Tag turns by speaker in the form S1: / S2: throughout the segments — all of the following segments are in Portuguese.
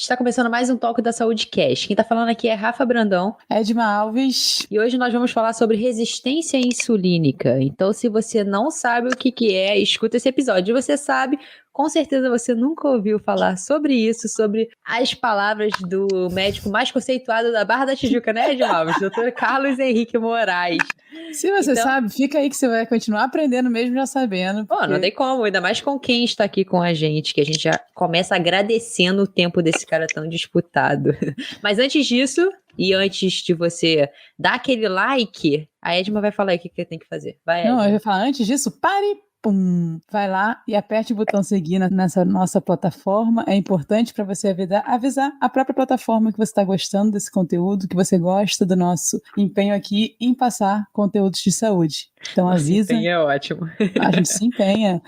S1: Está começando mais um Talk da Saúde Cast. Quem está falando aqui é Rafa Brandão.
S2: Edma Alves.
S1: E hoje nós vamos falar sobre resistência insulínica. Então, se você não sabe o que é, escuta esse episódio. E você sabe, com certeza você nunca ouviu falar sobre isso, sobre as palavras do médico mais conceituado da Barra da Tijuca, né, Edma Alves? Dr. Carlos Henrique Moraes.
S2: Se você sabe, fica aí que você vai continuar aprendendo mesmo já sabendo.
S1: Pô, não tem como, ainda mais com quem está aqui com a gente, que a gente já começa agradecendo o tempo desse cara tão disputado. Mas antes disso, e antes de você dar aquele like, a Edma vai falar aí o que tem que fazer. Vai, Edma.
S2: Não, eu vou falar antes disso, pare! Pum, vai lá e aperte o botão seguir nessa nossa plataforma. É importante para você avisar a própria plataforma que você está gostando desse conteúdo, que você gosta do nosso empenho aqui em passar conteúdos de saúde. Então avisa.
S1: Esse é ótimo.
S2: A gente se empenha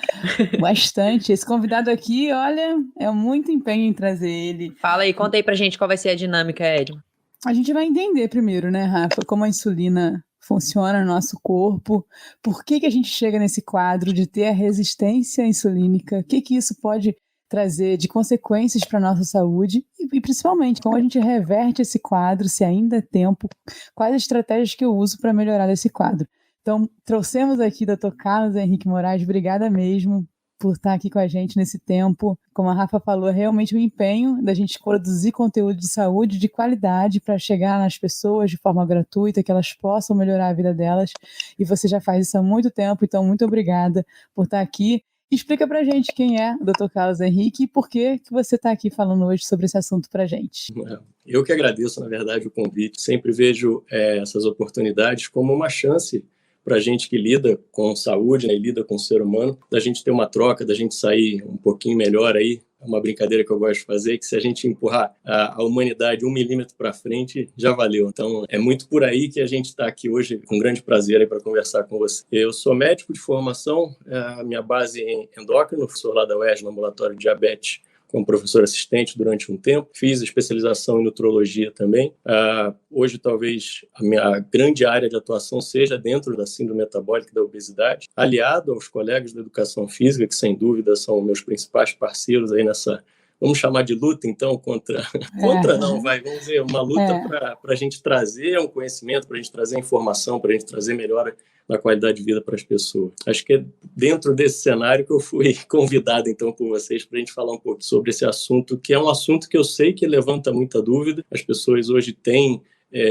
S2: bastante. Esse convidado aqui, olha, é muito empenho em trazer ele.
S1: Fala aí, conta aí pra gente qual vai ser a dinâmica, Edma.
S2: A gente vai entender primeiro, né, Rafa, como a insulina funciona no nosso corpo, por que a gente chega nesse quadro de ter a resistência insulínica, o que isso pode trazer de consequências para a nossa saúde e principalmente como a gente reverte esse quadro, se ainda é tempo, quais as estratégias que eu uso para melhorar esse quadro. Então, trouxemos aqui o Dr. Carlos Henrique Moraes, obrigada mesmo por estar aqui com a gente nesse tempo. Como a Rafa falou, é realmente o empenho da gente produzir conteúdo de saúde de qualidade para chegar nas pessoas de forma gratuita, que elas possam melhorar a vida delas. E você já faz isso há muito tempo, então muito obrigada por estar aqui. Explica pra gente quem é o Dr. Carlos Henrique e por que você está aqui falando hoje sobre esse assunto pra gente.
S3: Eu que agradeço, na verdade, o convite. Sempre vejo essas oportunidades como uma chance para a gente que lida com saúde, né, e lida com o ser humano, da gente ter uma troca, da gente sair um pouquinho melhor aí. É uma brincadeira que eu gosto de fazer, que se a gente empurrar a humanidade 1 milímetro para frente, já valeu. Então, é muito por aí que a gente está aqui hoje, com grande prazer para conversar com você. Eu sou médico de formação, a minha base é em endócrino, sou lá da UERJ, no ambulatório de diabetes, como professor assistente durante um tempo. Fiz especialização em nutrologia também. Hoje, talvez, a minha grande área de atuação seja dentro da síndrome metabólica e da obesidade, aliado aos colegas da educação física, que, sem dúvida, são meus principais parceiros aí nessa, vamos chamar de luta, então, vamos dizer, uma luta para a gente trazer um conhecimento, para a gente trazer informação, para a gente trazer melhora na qualidade de vida para as pessoas. Acho que é dentro desse cenário que eu fui convidado, então, por vocês, para a gente falar um pouco sobre esse assunto, que é um assunto que eu sei que levanta muita dúvida. As pessoas hoje têm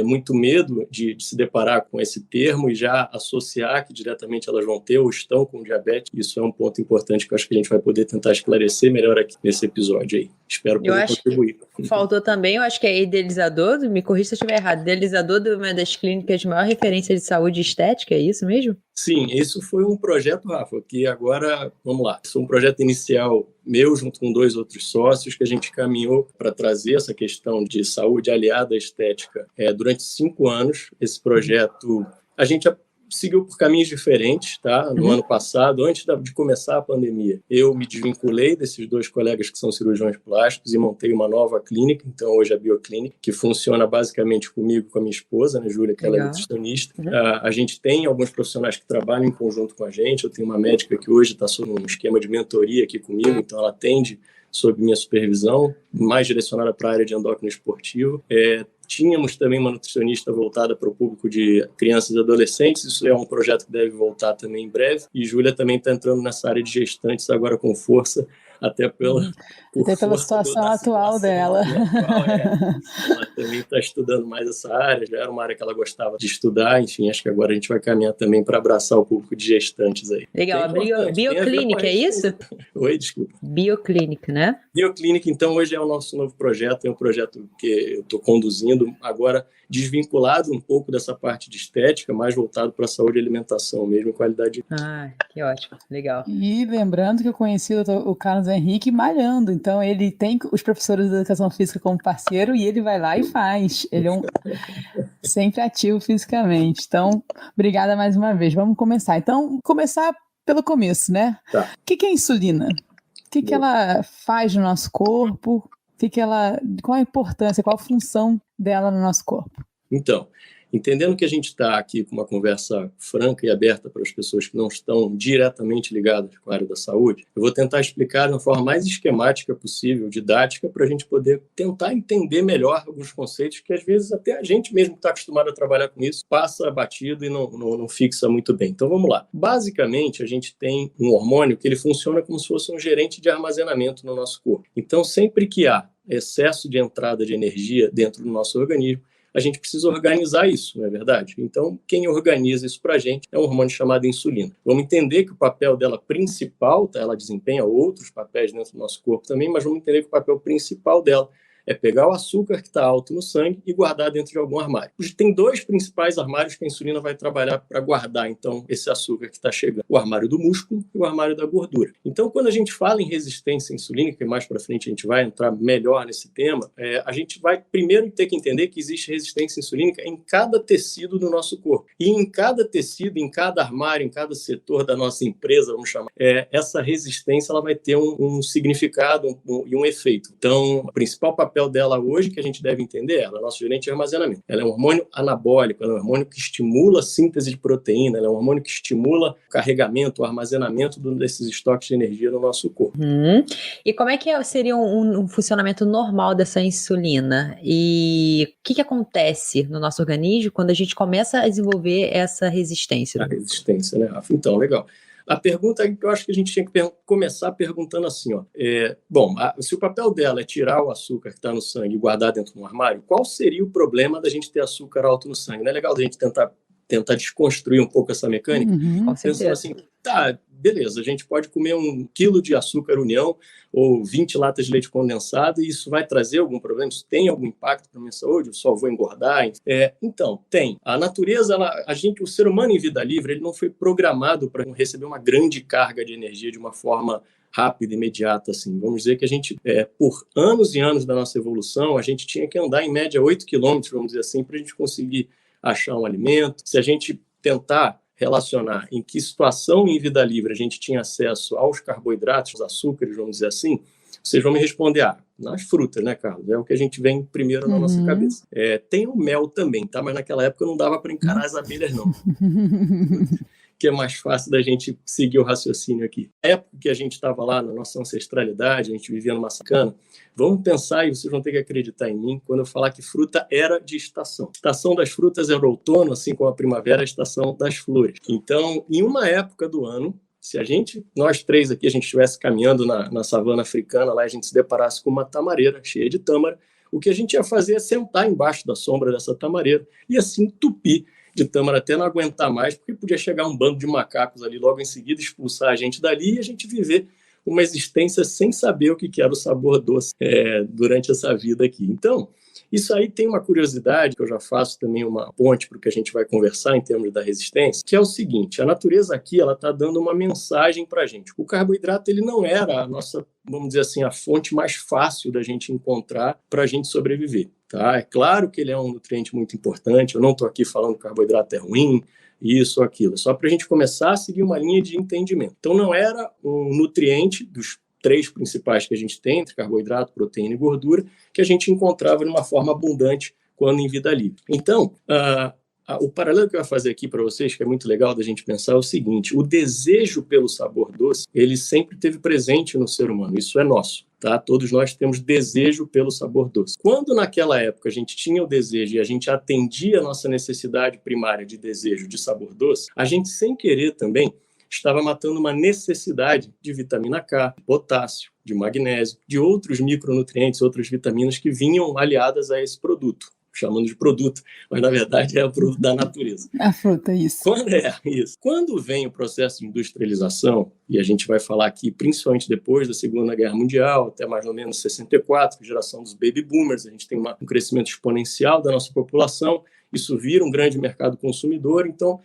S3: muito medo de se deparar com esse termo e já associar que diretamente elas vão ter ou estão com diabetes. Isso é um ponto importante que eu acho que a gente vai poder tentar esclarecer melhor aqui nesse episódio aí. Espero poder contribuir.
S1: Faltou também, eu acho que é idealizador, me corrija se eu estiver errado, idealizador de uma das clínicas de maior referência de saúde estética, é isso mesmo?
S3: Sim, isso foi um projeto, Rafa, que agora, vamos lá, isso foi um projeto inicial meu, junto com 2 outros sócios, que a gente caminhou para trazer essa questão de saúde aliada à estética. Durante 5 anos, esse projeto, a gente seguiu por caminhos diferentes, tá? No ano passado, antes de começar a pandemia, eu me desvinculei desses 2 colegas que são cirurgiões plásticos e montei uma nova clínica, então hoje a Bioclínica, que funciona basicamente comigo e com a minha esposa, né, Júlia, que ela é nutricionista. A gente tem alguns profissionais que trabalham em conjunto com a gente, eu tenho uma médica que hoje está sob um esquema de mentoria aqui comigo, então ela atende sob minha supervisão, mais direcionada para a área de endócrino esportivo. Tínhamos também uma nutricionista voltada para o público de crianças e adolescentes, isso é um projeto que deve voltar também em breve, e Júlia também está entrando nessa área de gestantes agora com força, até pela
S2: situação atual dela.
S3: Ela também está estudando mais essa área, já era uma área que ela gostava de estudar, enfim, acho que agora a gente vai caminhar também para abraçar o público de gestantes aí.
S1: Legal, a Bioclínica, é isso?
S3: Oi, desculpa.
S1: Bioclínica, né?
S3: Bioclínica, então, hoje é o nosso novo projeto, é um projeto que eu estou conduzindo, agora desvinculado um pouco dessa parte de estética, mais voltado para a saúde e alimentação mesmo, qualidade de vida.
S1: Que ótimo, legal.
S2: E lembrando que eu conheci o Carlos Henrique malhando, então ele tem os professores de educação física como parceiro e ele vai lá e faz. Ele é sempre ativo fisicamente. Então, obrigada mais uma vez. Vamos começar. Então, começar pelo começo, né?
S3: Tá.
S2: O que é a insulina? O que ela faz no nosso corpo? Qual a importância, qual a função dela no nosso corpo?
S3: Então, Entendendo que a gente está aqui com uma conversa franca e aberta para as pessoas que não estão diretamente ligadas com a área da saúde, eu vou tentar explicar de uma forma mais esquemática possível, didática, para a gente poder tentar entender melhor alguns conceitos que às vezes até a gente mesmo que está acostumado a trabalhar com isso passa batido e não fixa muito bem. Então vamos lá. Basicamente, a gente tem um hormônio que ele funciona como se fosse um gerente de armazenamento no nosso corpo. Então, sempre que há excesso de entrada de energia dentro do nosso organismo, a gente precisa organizar isso, não é verdade? Então, quem organiza isso para a gente é um hormônio chamado insulina. Vamos entender que o papel dela principal, tá? Ela desempenha outros papéis dentro do nosso corpo também, mas vamos entender que o papel principal dela é pegar o açúcar que está alto no sangue e guardar dentro de algum armário. Tem dois principais armários que a insulina vai trabalhar para guardar, então, esse açúcar que está chegando. O armário do músculo e o armário da gordura. Então, quando a gente fala em resistência insulínica, e mais para frente a gente vai entrar melhor nesse tema, a gente vai primeiro ter que entender que existe resistência insulínica em cada tecido do nosso corpo. E em cada tecido, em cada armário, em cada setor da nossa empresa, vamos chamar, essa resistência ela vai ter um significado e um efeito. Então, o principal papel dela hoje, que a gente deve entender, ela é nosso gerente de armazenamento. Ela é um hormônio anabólico, ela é um hormônio que estimula a síntese de proteína, ela é um hormônio que estimula o carregamento, o armazenamento desses estoques de energia no nosso corpo.
S1: E como é que seria um funcionamento normal dessa insulina? E o que acontece no nosso organismo quando a gente começa a desenvolver essa resistência?
S3: A resistência, né, Rafa? Então, legal. A pergunta que eu acho que a gente tinha que começar perguntando assim, ó, se o papel dela é tirar o açúcar que está no sangue e guardar dentro de um armário, qual seria o problema da gente ter açúcar alto no sangue? Não é legal a gente tentar desconstruir um pouco essa mecânica? Pensando assim, tá, beleza, a gente pode comer 1 quilo de açúcar união ou 20 latas de leite condensado e isso vai trazer algum problema? Isso tem algum impacto para a minha saúde? Eu só vou engordar? Então, tem. A natureza, o ser humano em vida livre, ele não foi programado para receber uma grande carga de energia de uma forma rápida, imediata, assim. Vamos dizer que a gente, por anos e anos da nossa evolução, a gente tinha que andar em média 8 quilômetros, vamos dizer assim, para a gente conseguir achar um alimento. Se a gente tentar relacionar em que situação em vida livre a gente tinha acesso aos carboidratos, aos açúcares, vamos dizer assim, vocês vão me responder, nas frutas, né, Carlos? É o que a gente vem primeiro na nossa cabeça. Tem o mel também, tá? Mas naquela época não dava para encarar as abelhas, não. Que é mais fácil da gente seguir o raciocínio aqui. Na época que a gente estava lá, na nossa ancestralidade, a gente vivia numa sacana, vamos pensar, e vocês vão ter que acreditar em mim, quando eu falar que fruta era de estação. A estação das frutas era o outono, assim como a primavera, a estação das flores. Então, em uma época do ano, se nós três aqui, a gente estivesse caminhando na savana africana, lá a gente se deparasse com uma tamareira cheia de tâmara, o que a gente ia fazer é sentar embaixo da sombra dessa tamareira e assim entupir de tâmara até não aguentar mais, porque podia chegar um bando de macacos ali logo em seguida, expulsar a gente dali e a gente viver uma existência sem saber o que era o sabor doce durante essa vida aqui. Então, isso aí tem uma curiosidade, que eu já faço também uma ponte para o que a gente vai conversar em termos da resistência, que é o seguinte, a natureza aqui está dando uma mensagem para a gente. O carboidrato ele não era a nossa, vamos dizer assim, a fonte mais fácil da gente encontrar para a gente sobreviver. Tá? É claro que ele é um nutriente muito importante, eu não estou aqui falando que o carboidrato é ruim, isso ou aquilo, só para a gente começar a seguir uma linha de entendimento. Então não era um nutriente dos 3 principais que a gente tem, entre carboidrato, proteína e gordura, que a gente encontrava de uma forma abundante quando em vida livre. Então, o paralelo que eu vou fazer aqui para vocês, que é muito legal da gente pensar, é o seguinte, o desejo pelo sabor doce, ele sempre esteve presente no ser humano, isso é nosso. Tá? Todos nós temos desejo pelo sabor doce. Quando naquela época a gente tinha o desejo e a gente atendia a nossa necessidade primária de desejo de sabor doce, a gente sem querer também estava matando uma necessidade de vitamina K, de potássio, de magnésio, de outros micronutrientes, outras vitaminas que vinham aliadas a esse produto, chamando de produto, mas na verdade é o produto da natureza.
S2: A fruta, isso.
S3: Quando vem o processo de industrialização, e a gente vai falar aqui principalmente depois da Segunda Guerra Mundial, até mais ou menos 64, geração dos baby boomers, a gente tem um crescimento exponencial da nossa população, isso vira um grande mercado consumidor, então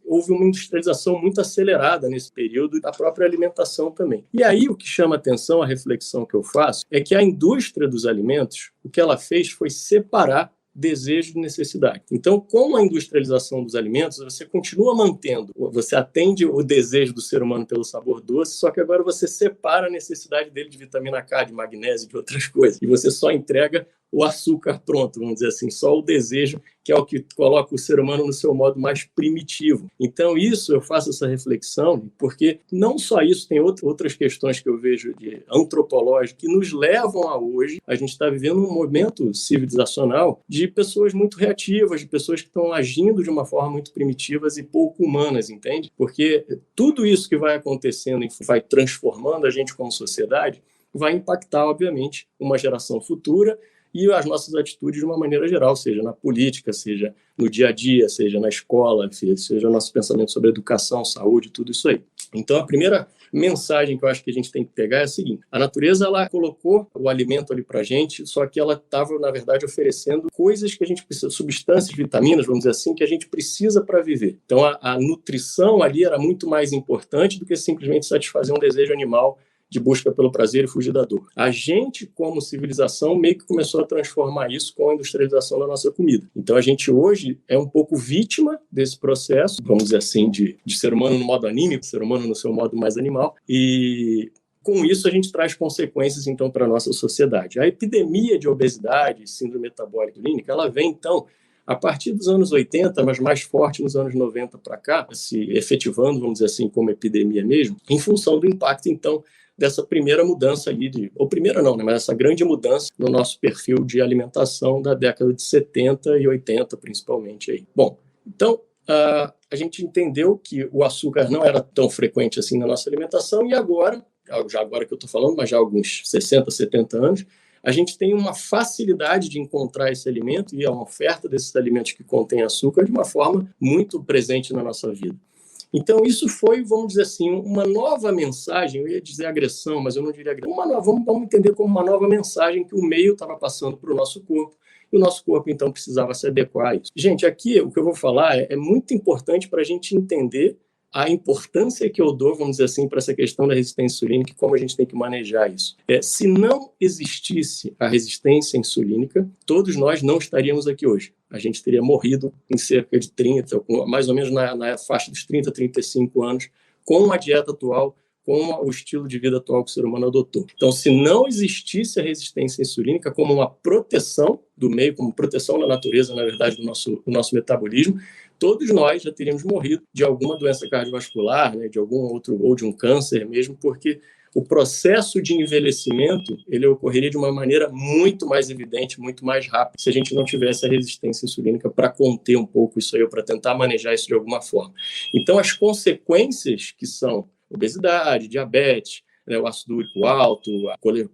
S3: houve uma industrialização muito acelerada nesse período da própria alimentação também. E aí o que chama atenção, a reflexão que eu faço, é que a indústria dos alimentos, o que ela fez foi separar desejo de necessidade. Então, com a industrialização dos alimentos, você continua mantendo, você atende o desejo do ser humano pelo sabor doce, só que agora você separa a necessidade dele de vitamina K, de magnésio, de outras coisas, e você só entrega o açúcar pronto, vamos dizer assim, só o desejo, que é o que coloca o ser humano no seu modo mais primitivo. Então, isso, eu faço essa reflexão, porque não só isso, tem outras questões que eu vejo de antropológicas que nos levam a hoje, a gente está vivendo um momento civilizacional de pessoas muito reativas, de pessoas que estão agindo de uma forma muito primitivas e pouco humanas, entende? Porque tudo isso que vai acontecendo e vai transformando a gente como sociedade vai impactar, obviamente, uma geração futura e as nossas atitudes de uma maneira geral, seja na política, seja no dia a dia, seja na escola, seja o nosso pensamento sobre educação, saúde, tudo isso aí. Então, a primeira mensagem que eu acho que a gente tem que pegar é a seguinte: a natureza, ela colocou o alimento ali para a gente, só que ela estava, na verdade, oferecendo coisas que a gente precisa, substâncias, vitaminas, vamos dizer assim, que a gente precisa para viver. Então, a nutrição ali era muito mais importante do que simplesmente satisfazer um desejo animal de busca pelo prazer e fugir da dor. A gente, como civilização, meio que começou a transformar isso com a industrialização da nossa comida. Então, a gente hoje é um pouco vítima desse processo, vamos dizer assim, de ser humano no modo anímico, ser humano no seu modo mais animal, e com isso a gente traz consequências, então, para a nossa sociedade. A epidemia de obesidade, síndrome metabólica clínica, ela vem, então, a partir dos anos 80, mas mais forte nos anos 90 para cá, se efetivando, vamos dizer assim, como epidemia mesmo, em função do impacto, então, dessa primeira mudança aí, ou primeira não, né, mas essa grande mudança no nosso perfil de alimentação da década de 70 e 80, principalmente. Aí. Bom, então, a gente entendeu que o açúcar não era tão frequente assim na nossa alimentação e agora, já agora que eu estou falando, mas já há alguns 60, 70 anos, a gente tem uma facilidade de encontrar esse alimento e a oferta desses alimentos que contêm açúcar de uma forma muito presente na nossa vida. Então, isso foi, vamos dizer assim, uma nova mensagem, eu ia dizer agressão, mas eu não diria agressão, vamos entender como uma nova mensagem que o meio estava passando para o nosso corpo, e o nosso corpo, então, precisava se adequar a isso. Gente, aqui o que eu vou falar é muito importante para a gente entender a importância que eu dou, vamos dizer assim, para essa questão da resistência insulínica e como a gente tem que manejar isso. Se não existisse a resistência insulínica, todos nós não estaríamos aqui hoje. A gente teria morrido em cerca de 30, mais ou menos na faixa dos 30, 35 anos, com a dieta atual, com o estilo de vida atual que o ser humano adotou. Então, se não existisse a resistência insulínica como uma proteção do meio, como proteção da natureza, na verdade, do nosso metabolismo, todos nós já teríamos morrido de alguma doença cardiovascular, né, de algum outro, ou de um câncer mesmo, porque o processo de envelhecimento ele ocorreria de uma maneira muito mais evidente, muito mais rápida, se a gente não tivesse a resistência insulínica para conter um pouco isso aí, ou para tentar manejar isso de alguma forma. Então, as consequências que são obesidade, diabetes, né, o ácido úrico alto,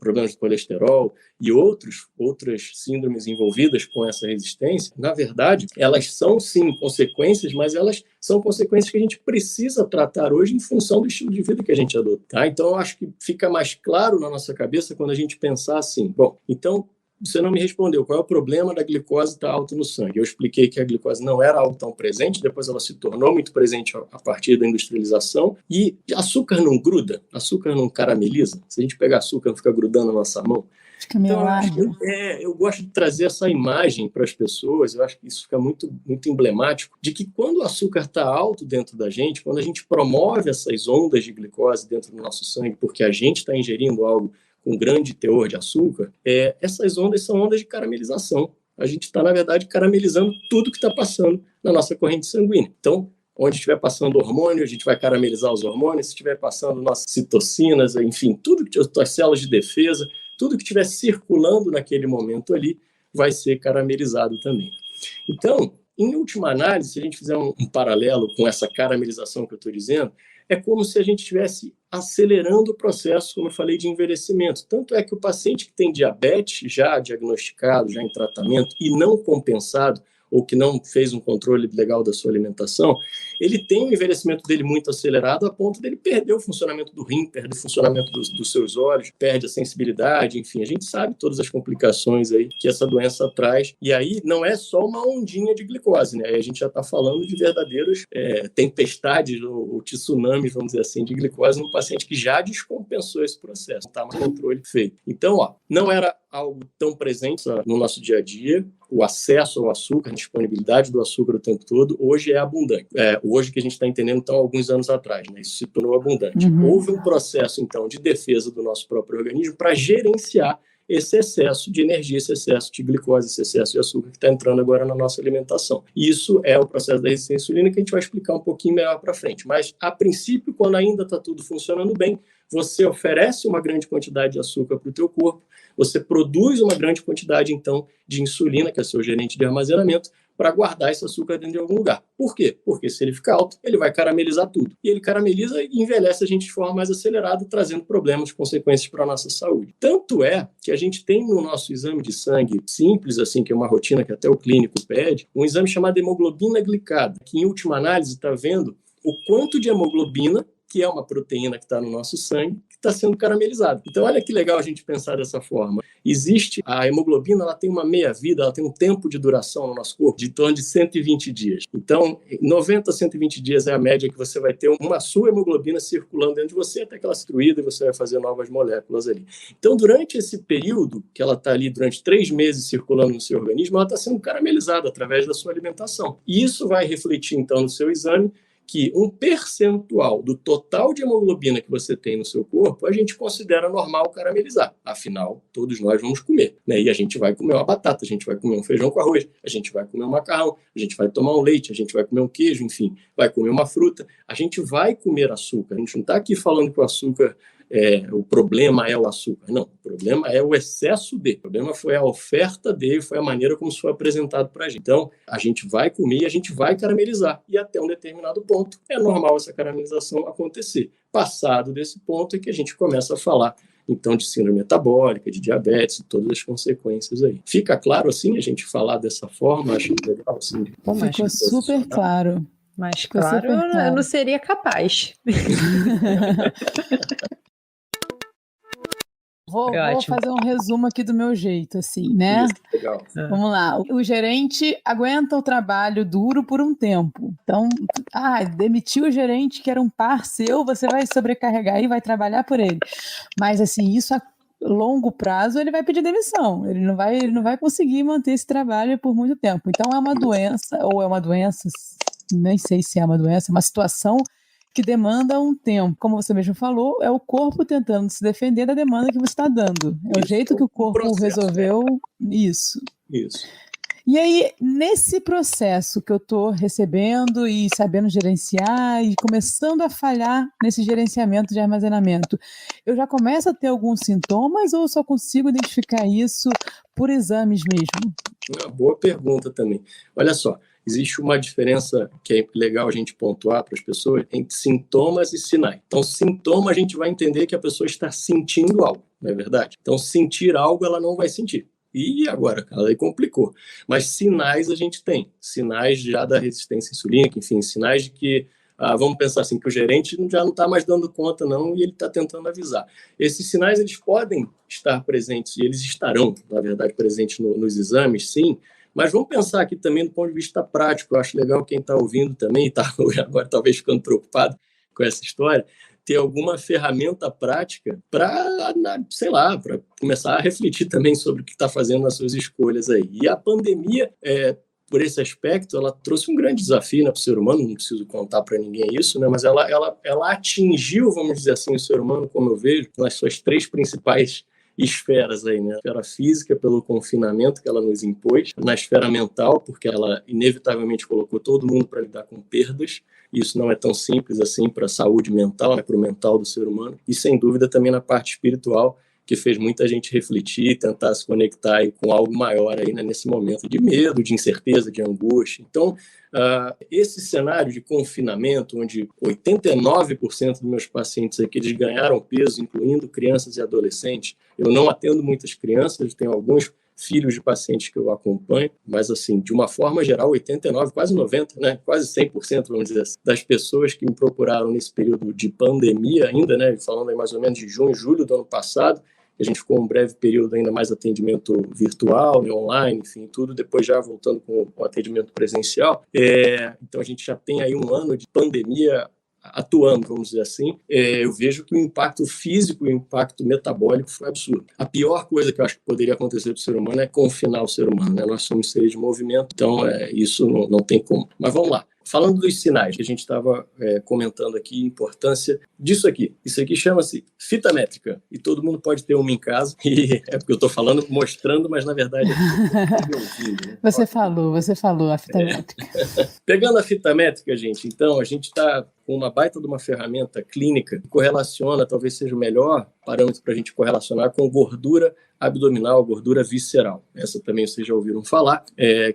S3: problemas de colesterol e outras síndromes envolvidas com essa resistência, na verdade, elas são sim consequências, mas elas são consequências que a gente precisa tratar hoje em função do estilo de vida que a gente adota. Tá? Então, eu acho que fica mais claro na nossa cabeça quando a gente pensar assim, bom, então, você não me respondeu qual é o problema da glicose estar alta no sangue. Eu expliquei que a glicose não era algo tão presente, depois ela se tornou muito presente a partir da industrialização. E açúcar não gruda, açúcar não carameliza. Se a gente pegar açúcar, não fica grudando na nossa mão.
S2: Fica melado.
S3: Então, eu gosto de trazer essa imagem para as pessoas, eu acho que isso fica muito, muito emblemático, de que quando o açúcar está alto dentro da gente, quando a gente promove essas ondas de glicose dentro do nosso sangue, porque a gente está ingerindo algo com grande teor de açúcar, essas ondas são ondas de caramelização. A gente está, na verdade, caramelizando tudo que está passando na nossa corrente sanguínea. Então, onde estiver passando hormônio, a gente vai caramelizar os hormônios, se estiver passando nossas citocinas, enfim, tudo que as células de defesa, tudo que estiver circulando naquele momento ali, vai ser caramelizado também. Então, em última análise, se a gente fizer um paralelo com essa caramelização que eu estou dizendo, é como se a gente estivesse acelerando o processo, como eu falei, de envelhecimento. Tanto é que o paciente que tem diabetes já diagnosticado, já em tratamento e não compensado, ou que não fez um controle legal da sua alimentação, ele tem um envelhecimento dele muito acelerado a ponto dele perder o funcionamento do rim, perder o funcionamento dos seus olhos, perde a sensibilidade, enfim, a gente sabe todas as complicações aí que essa doença traz. E aí não é só uma ondinha de glicose, né? Aí a gente já está falando de verdadeiras tempestades ou tsunamis, vamos dizer assim, de glicose num paciente que já descompensou esse processo, está mais controle feito. Então, não era algo tão presente no nosso dia a dia, o acesso ao açúcar, a disponibilidade do açúcar o tempo todo, hoje é abundante. Hoje que a gente está entendendo, então, alguns anos atrás, né? Isso se tornou abundante. Houve um processo, então, de defesa do nosso próprio organismo para gerenciar esse excesso de energia, esse excesso de glicose, esse excesso de açúcar que está entrando agora na nossa alimentação. Isso é o processo da resistência insulínica que a gente vai explicar um pouquinho melhor para frente. Mas, a princípio, quando ainda está tudo funcionando bem, você oferece uma grande quantidade de açúcar para o teu corpo, você produz uma grande quantidade, então, de insulina, que é seu gerente de armazenamento, para guardar esse açúcar dentro de algum lugar. Por quê? Porque se ele ficar alto, ele vai caramelizar tudo. E ele carameliza e envelhece a gente de forma mais acelerada, trazendo problemas, consequências para a nossa saúde. Tanto é que a gente tem no nosso exame de sangue simples, assim, que é uma rotina que até o clínico pede, um exame chamado hemoglobina glicada, que em última análise está vendo o quanto de hemoglobina, que é uma proteína que está no nosso sangue, que está sendo caramelizada. Então, olha que legal a gente pensar dessa forma. Existe, a hemoglobina, ela tem uma meia-vida, ela tem um tempo de duração no nosso corpo de em torno de 120 dias. Então, 90 a 120 dias é a média que você vai ter uma sua hemoglobina circulando dentro de você até que ela se destruída e você vai fazer novas moléculas ali. Então, durante esse período, que ela está ali durante 3 meses circulando no seu organismo, ela está sendo caramelizada através da sua alimentação. E isso vai refletir, então, no seu exame, que um percentual do total de hemoglobina que você tem no seu corpo, a gente considera normal caramelizar. Afinal, todos nós vamos comer, né? E a gente vai comer uma batata, a gente vai comer um feijão com arroz, a gente vai comer um macarrão, a gente vai tomar um leite, a gente vai comer um queijo, enfim, vai comer uma fruta. A gente vai comer açúcar. A gente não está aqui falando que o açúcar... o problema é o açúcar. Não, o problema é o excesso dele. O problema foi a oferta dele, foi a maneira como isso foi apresentado para a gente. Então, a gente vai comer e a gente vai caramelizar. E até um determinado ponto, é normal essa caramelização acontecer. Passado desse ponto é que a gente começa a falar, então, de síndrome metabólica, de diabetes, e todas as consequências aí. Fica claro, assim, a gente falar dessa forma? Acho legal, assim.
S2: Ficou super claro.
S1: Mas, claro, eu não seria capaz.
S2: Vou fazer um resumo aqui do meu jeito, assim, né?
S3: Isso, legal.
S2: Vamos lá. O gerente aguenta o trabalho duro por um tempo. Então, demitiu o gerente que era um par seu, você vai sobrecarregar e vai trabalhar por ele. Mas, assim, isso a longo prazo, ele vai pedir demissão. Ele não vai conseguir manter esse trabalho por muito tempo. Então, é uma doença, nem sei se é uma doença, é uma situação que demanda um tempo. Como você mesmo falou, é o corpo tentando se defender da demanda que você está dando. É o jeito que o corpo resolveu isso.
S3: Isso.
S2: E aí, nesse processo que eu estou recebendo e sabendo gerenciar e começando a falhar nesse gerenciamento de armazenamento, eu já começo a ter alguns sintomas ou eu só consigo identificar isso por exames mesmo?
S3: Uma boa pergunta também. Olha só, existe uma diferença que é legal a gente pontuar para as pessoas entre sintomas e sinais. Então, sintoma a gente vai entender que a pessoa está sentindo algo, não é verdade? Então, sentir algo ela não vai sentir. E agora, cara, aí complicou. Mas sinais a gente tem. Sinais já da resistência insulínica, enfim, sinais de que, vamos pensar assim, que o gerente já não está mais dando conta, não, e ele está tentando avisar. Esses sinais, eles podem estar presentes, e eles estarão, na verdade, presentes nos exames, sim, mas vamos pensar aqui também do ponto de vista prático. Eu acho legal quem está ouvindo também, está agora talvez ficando preocupado com essa história, ter alguma ferramenta prática para, sei lá, para começar a refletir também sobre o que está fazendo nas suas escolhas aí. E a pandemia, por esse aspecto, ela trouxe um grande desafio, né, para o ser humano, não preciso contar para ninguém isso, né, mas ela atingiu, vamos dizer assim, o ser humano, como eu vejo, nas suas 3 principais esferas aí, né? A esfera física, pelo confinamento que ela nos impôs, na esfera mental, porque ela inevitavelmente colocou todo mundo para lidar com perdas. Isso não é tão simples assim para a saúde mental, né, para o mental do ser humano. E, sem dúvida, também na parte espiritual, que fez muita gente refletir, tentar se conectar aí com algo maior aí, né, nesse momento de medo, de incerteza, de angústia. Então, esse cenário de confinamento, onde 89% dos meus pacientes aqui eles ganharam peso, incluindo crianças e adolescentes, eu não atendo muitas crianças, tenho alguns filhos de pacientes que eu acompanho, mas, assim, de uma forma geral, 89%, quase 90%, né? Quase 100%, vamos dizer assim, das pessoas que me procuraram nesse período de pandemia ainda, né? Falando aí mais ou menos de junho, julho do ano passado, a gente ficou um breve período ainda mais atendimento virtual, né, online, enfim, tudo, depois já voltando com o atendimento presencial. Então, a gente já tem aí um ano de pandemia atuando, vamos dizer assim. Eu vejo que o impacto físico e o impacto metabólico foi absurdo. A pior coisa que eu acho que poderia acontecer para o ser humano é confinar o ser humano, né? Nós somos seres de movimento, então isso não tem como. Mas vamos lá. Falando dos sinais, que a gente estava comentando aqui, a importância disso aqui. Isso aqui chama-se fita métrica. E todo mundo pode ter uma em casa. E é porque eu estou falando, mostrando, mas na verdade é ouvindo, né?
S2: Você falou a fita métrica.
S3: Pegando a fita métrica, gente, então, a gente está com uma baita de uma ferramenta clínica que correlaciona, talvez seja o melhor parâmetro para a gente correlacionar com gordura abdominal, gordura visceral. Essa também vocês já ouviram falar,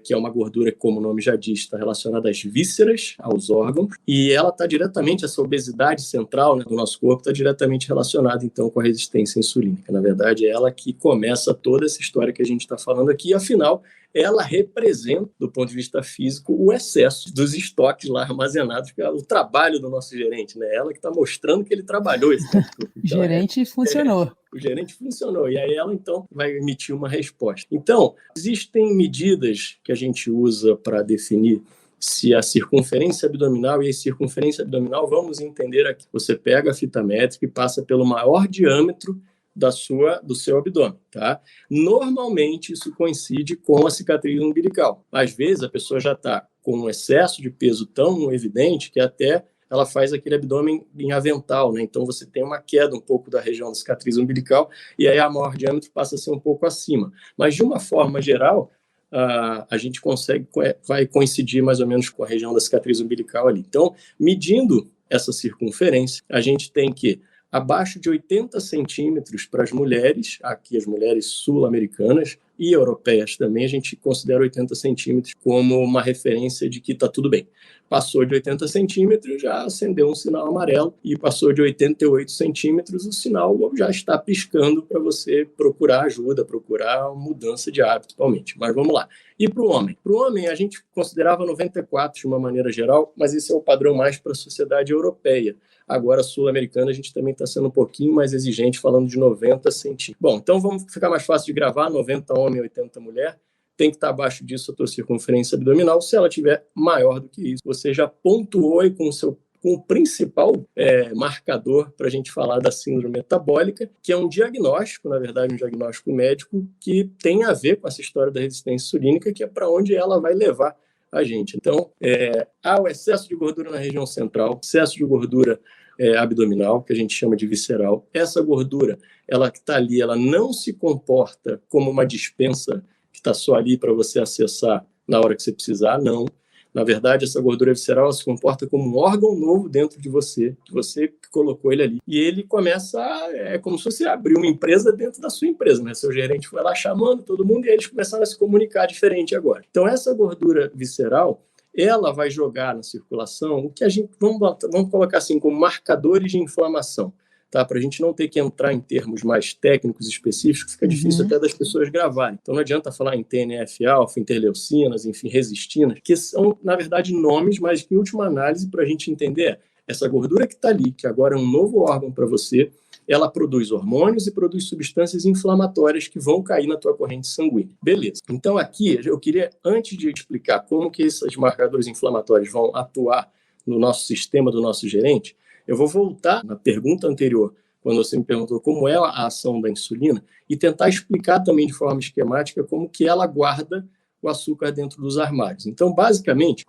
S3: que é uma gordura que, como o nome já diz, está relacionada às vísceras, aos órgãos, e ela está diretamente, essa obesidade central, né, do nosso corpo, está diretamente relacionada, então, com a resistência insulínica. Na verdade, é ela que começa toda essa história que a gente está falando aqui, afinal, ela representa, do ponto de vista físico, o excesso dos estoques lá armazenados, que é o trabalho do nosso gerente, né? Ela que está mostrando que ele trabalhou esse tempo. Então,
S2: gerente funcionou.
S3: O gerente funcionou, e aí ela, então, vai emitir uma resposta. Então, existem medidas que a gente usa para definir se a circunferência abdominal, e a circunferência abdominal, vamos entender aqui, você pega a fita métrica e passa pelo maior diâmetro do seu abdômen, tá? Normalmente isso coincide com a cicatriz umbilical. Às vezes a pessoa já está com um excesso de peso tão evidente que até ela faz aquele abdômen em avental, né? Então você tem uma queda um pouco da região da cicatriz umbilical e aí a maior diâmetro passa a ser um pouco acima. Mas de uma forma geral, a gente vai coincidir mais ou menos com a região da cicatriz umbilical ali. Então, medindo essa circunferência, a gente tem que abaixo de 80 centímetros para as mulheres, aqui as mulheres sul-americanas e europeias também, a gente considera 80 centímetros como uma referência de que está tudo bem. Passou de 80 centímetros, já acendeu um sinal amarelo, e passou de 88 centímetros, o sinal já está piscando para você procurar ajuda, procurar mudança de hábito, principalmente. Mas vamos lá. E para o homem? Para o homem, a gente considerava 94 de uma maneira geral, mas esse é o padrão mais para a sociedade europeia. Agora, sul-americana, a gente também está sendo um pouquinho mais exigente, falando de 90 centímetros. Bom, então vamos ficar mais fácil de gravar, 90 homem, 80 mulher. Tem que estar abaixo disso a tua circunferência abdominal. Se ela tiver maior do que isso, você já pontuou aí com o principal marcador para a gente falar da síndrome metabólica, que é um diagnóstico, na verdade, um diagnóstico médico que tem a ver com essa história da resistência insulínica, que é para onde ela vai levar a gente. Então, há o excesso de gordura na região central, excesso de gordura abdominal, que a gente chama de visceral. Essa gordura, ela que está ali, ela não se comporta como uma dispensa que está só ali para você acessar na hora que você precisar, não. Na verdade, essa gordura visceral se comporta como um órgão novo dentro de você, que você colocou ele ali. E ele começa é como se você abriu uma empresa dentro da sua empresa, né? Seu gerente foi lá chamando todo mundo e eles começaram a se comunicar diferente agora. Então, essa gordura visceral, ela vai jogar na circulação o que a gente, vamos colocar assim, como marcadores de inflamação. Tá? Para a gente não ter que entrar em termos mais técnicos específicos, fica difícil até das pessoas gravarem. Então não adianta falar em TNF-alfa, interleucinas, enfim, resistinas, que são, na verdade, nomes, mas que, em última análise, para a gente entender, essa gordura que está ali, que agora é um novo órgão para você, ela produz hormônios e produz substâncias inflamatórias que vão cair na tua corrente sanguínea. Beleza. Então aqui, eu queria, antes de explicar como que esses marcadores inflamatórios vão atuar no nosso sistema do nosso gerente, eu vou voltar na pergunta anterior, quando você me perguntou como é a ação da insulina, e tentar explicar também de forma esquemática como que ela guarda o açúcar dentro dos armários. Então, basicamente,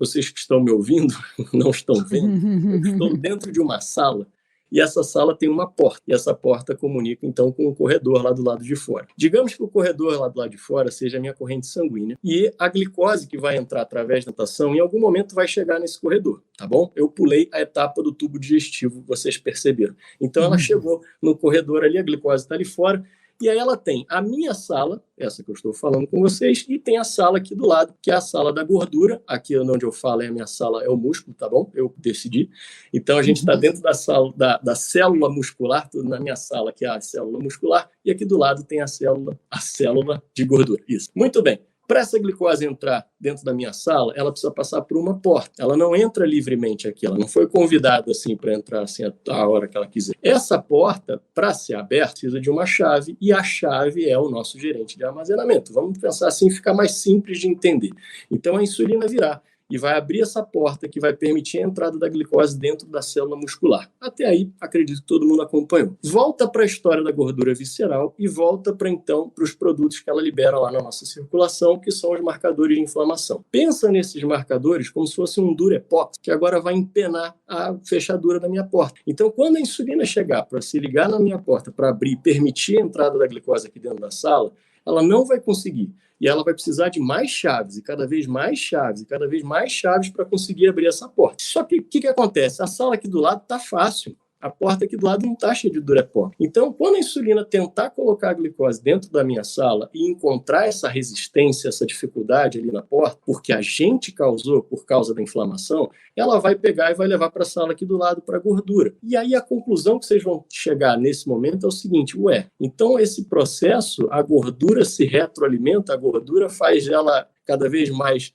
S3: vocês que estão me ouvindo, não estão vendo, eu estou dentro de uma sala, e essa sala tem uma porta, e essa porta comunica, então, com o corredor lá do lado de fora. Digamos que o corredor lá do lado de fora seja a minha corrente sanguínea, e a glicose que vai entrar através da natação, em algum momento vai chegar nesse corredor, tá bom? Eu pulei a etapa do tubo digestivo, vocês perceberam. Então, ela chegou no corredor ali, a glicose está ali fora, e aí ela tem a minha sala, essa que eu estou falando com vocês, e tem a sala aqui do lado, que é a sala da gordura. Aqui onde eu falo, a minha sala é o músculo, tá bom? Eu decidi. Então a gente está dentro da sala da célula muscular, tudo na minha sala, que é a célula muscular, e aqui do lado tem a célula de gordura. Isso. Muito bem. Para essa glicose entrar dentro da minha sala, ela precisa passar por uma porta. Ela não entra livremente aqui, ela não foi convidada assim para entrar assim a hora que ela quiser. Essa porta, para ser aberta, precisa de uma chave, e a chave é o nosso gerente de armazenamento. Vamos pensar assim, fica mais simples de entender. Então a insulina virá e vai abrir essa porta que vai permitir a entrada da glicose dentro da célula muscular. Até aí, acredito que todo mundo acompanhou. Volta para a história da gordura visceral e volta para os produtos que ela libera lá na nossa circulação, que são os marcadores de inflamação. Pensa nesses marcadores como se fosse um Durepox, que agora vai empenar a fechadura da minha porta. Então, quando a insulina chegar para se ligar na minha porta, para abrir e permitir a entrada da glicose aqui dentro da sala, ela não vai conseguir. E ela vai precisar de mais chaves, e cada vez mais chaves, e cada vez mais chaves para conseguir abrir essa porta. Só que o que acontece? A sala aqui do lado está fácil. A porta aqui do lado não está cheia de Durepox. Então, quando a insulina tentar colocar a glicose dentro da minha sala e encontrar essa resistência, essa dificuldade ali na porta, porque a gente causou por causa da inflamação, ela vai pegar e vai levar para a sala aqui do lado para a gordura. E aí a conclusão que vocês vão chegar nesse momento é o seguinte, então esse processo, a gordura se retroalimenta, a gordura faz ela cada vez mais...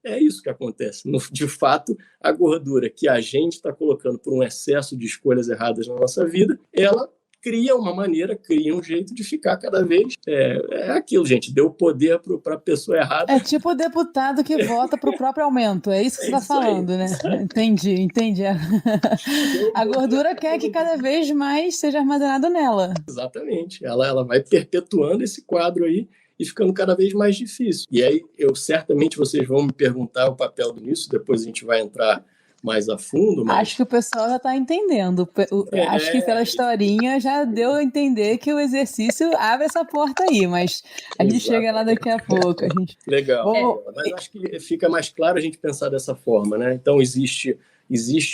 S3: É isso que acontece. De fato, a gordura que a gente está colocando por um excesso de escolhas erradas na nossa vida, ela cria uma maneira, cria um jeito de ficar cada vez... É aquilo, gente, deu poder para a pessoa errada.
S2: É tipo o deputado que vota para o próprio aumento, é isso que você está falando, né? Entendi. A gordura quer que cada vez mais seja armazenado nela.
S3: Exatamente. Ela vai perpetuando esse quadro aí, e ficando cada vez mais difícil. E aí, certamente vocês vão me perguntar o papel nisso, depois a gente vai entrar mais a fundo. Mas...
S2: Acho que o pessoal já está entendendo. Acho que pela historinha já deu a entender que o exercício abre essa porta aí, mas a gente chega lá daqui a pouco.
S3: Legal. Mas acho que fica mais claro a gente pensar dessa forma, né? Então, existe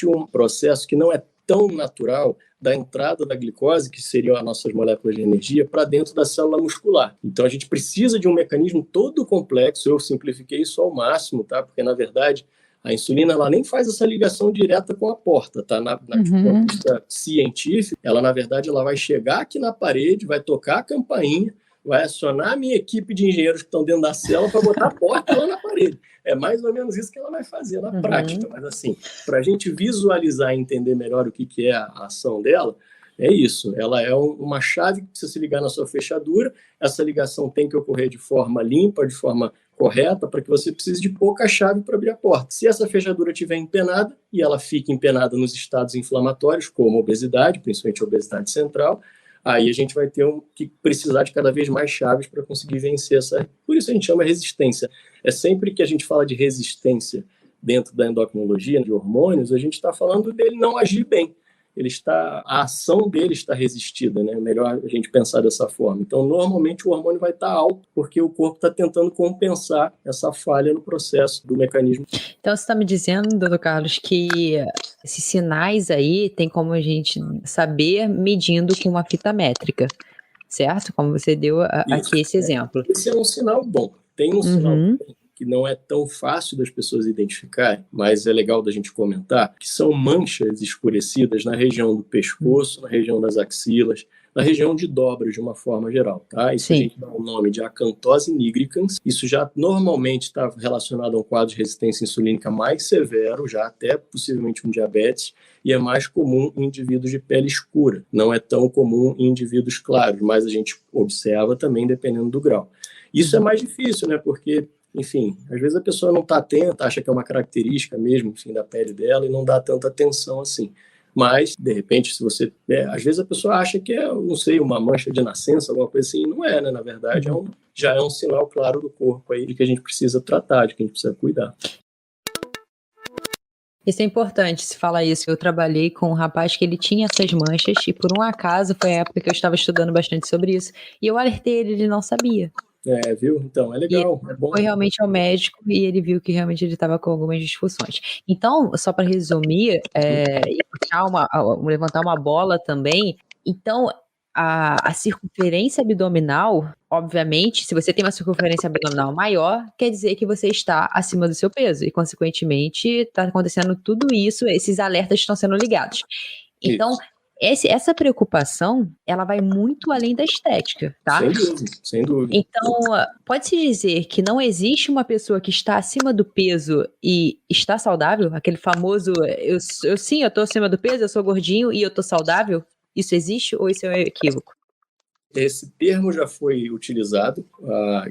S3: um processo que não é tão natural da entrada da glicose, que seriam as nossas moléculas de energia, para dentro da célula muscular. Então, a gente precisa de um mecanismo todo complexo. Eu simplifiquei isso ao máximo, tá? Porque, na verdade, a insulina ela nem faz essa ligação direta com a porta, tá? Do ponto de vista científico, ela, na verdade, ela vai chegar aqui na parede, vai tocar a campainha, vai acionar a minha equipe de engenheiros que estão dentro da célula para botar a porta lá na parede. É mais ou menos isso que ela vai fazer na prática. Mas, assim, para a gente visualizar e entender melhor o que é a ação dela, é isso. Ela é uma chave que precisa se ligar na sua fechadura. Essa ligação tem que ocorrer de forma limpa, de forma correta, para que você precise de pouca chave para abrir a porta. Se essa fechadura estiver empenada, e ela fica empenada nos estados inflamatórios, como obesidade, principalmente obesidade central, aí a gente vai ter que precisar de cada vez mais chaves para conseguir vencer essa... Por isso a gente chama resistência. É sempre que a gente fala de resistência dentro da endocrinologia, de hormônios, a gente está falando dele não agir bem. A ação dele está resistida, né? É melhor a gente pensar dessa forma. Então, normalmente, o hormônio vai estar alto, porque o corpo está tentando compensar essa falha no processo do mecanismo.
S1: Então, você está me dizendo, doutor Carlos, que esses sinais aí tem como a gente saber medindo com uma fita métrica, certo? Como você deu aqui esse exemplo.
S3: Esse é um sinal bom. Tem um sinal bom, que não é tão fácil das pessoas identificarem, mas é legal da gente comentar, que são manchas escurecidas na região do pescoço, na região das axilas, na região de dobras de uma forma geral, tá? Isso a gente dá o nome de acantose nigricans. Isso já normalmente está relacionado a um quadro de resistência insulínica mais severo, já até possivelmente um diabetes, e é mais comum em indivíduos de pele escura. Não é tão comum em indivíduos claros, mas a gente observa também dependendo do grau. Isso é mais difícil, né? Porque, enfim, às vezes a pessoa não está atenta, acha que é uma característica mesmo, enfim, da pele dela e não dá tanta atenção assim. Mas, de repente, se você... às vezes a pessoa acha que é, não sei, uma mancha de nascença, alguma coisa assim. Não é, né? Na verdade, já é um sinal claro do corpo aí de que a gente precisa tratar, de que a gente precisa cuidar.
S1: Isso é importante, se falar isso. Eu trabalhei com um rapaz que ele tinha essas manchas e, por um acaso, foi a época que eu estava estudando bastante sobre isso. E eu alertei ele não sabia.
S3: Viu? Então, é legal, é bom.
S1: Foi realmente ao médico e ele viu que realmente ele estava com algumas disfunções. Então, só para resumir, e levantar uma bola também, então, a circunferência abdominal, obviamente, se você tem uma circunferência abdominal maior, quer dizer que você está acima do seu peso e, consequentemente, está acontecendo tudo isso, esses alertas estão sendo ligados. Então, essa preocupação, ela vai muito além da estética, tá?
S3: Sem dúvida.
S1: Então, pode-se dizer que não existe uma pessoa que está acima do peso e está saudável? Aquele famoso, eu estou acima do peso, eu sou gordinho e eu estou saudável? Isso existe ou isso é um equívoco?
S3: esse termo já foi utilizado,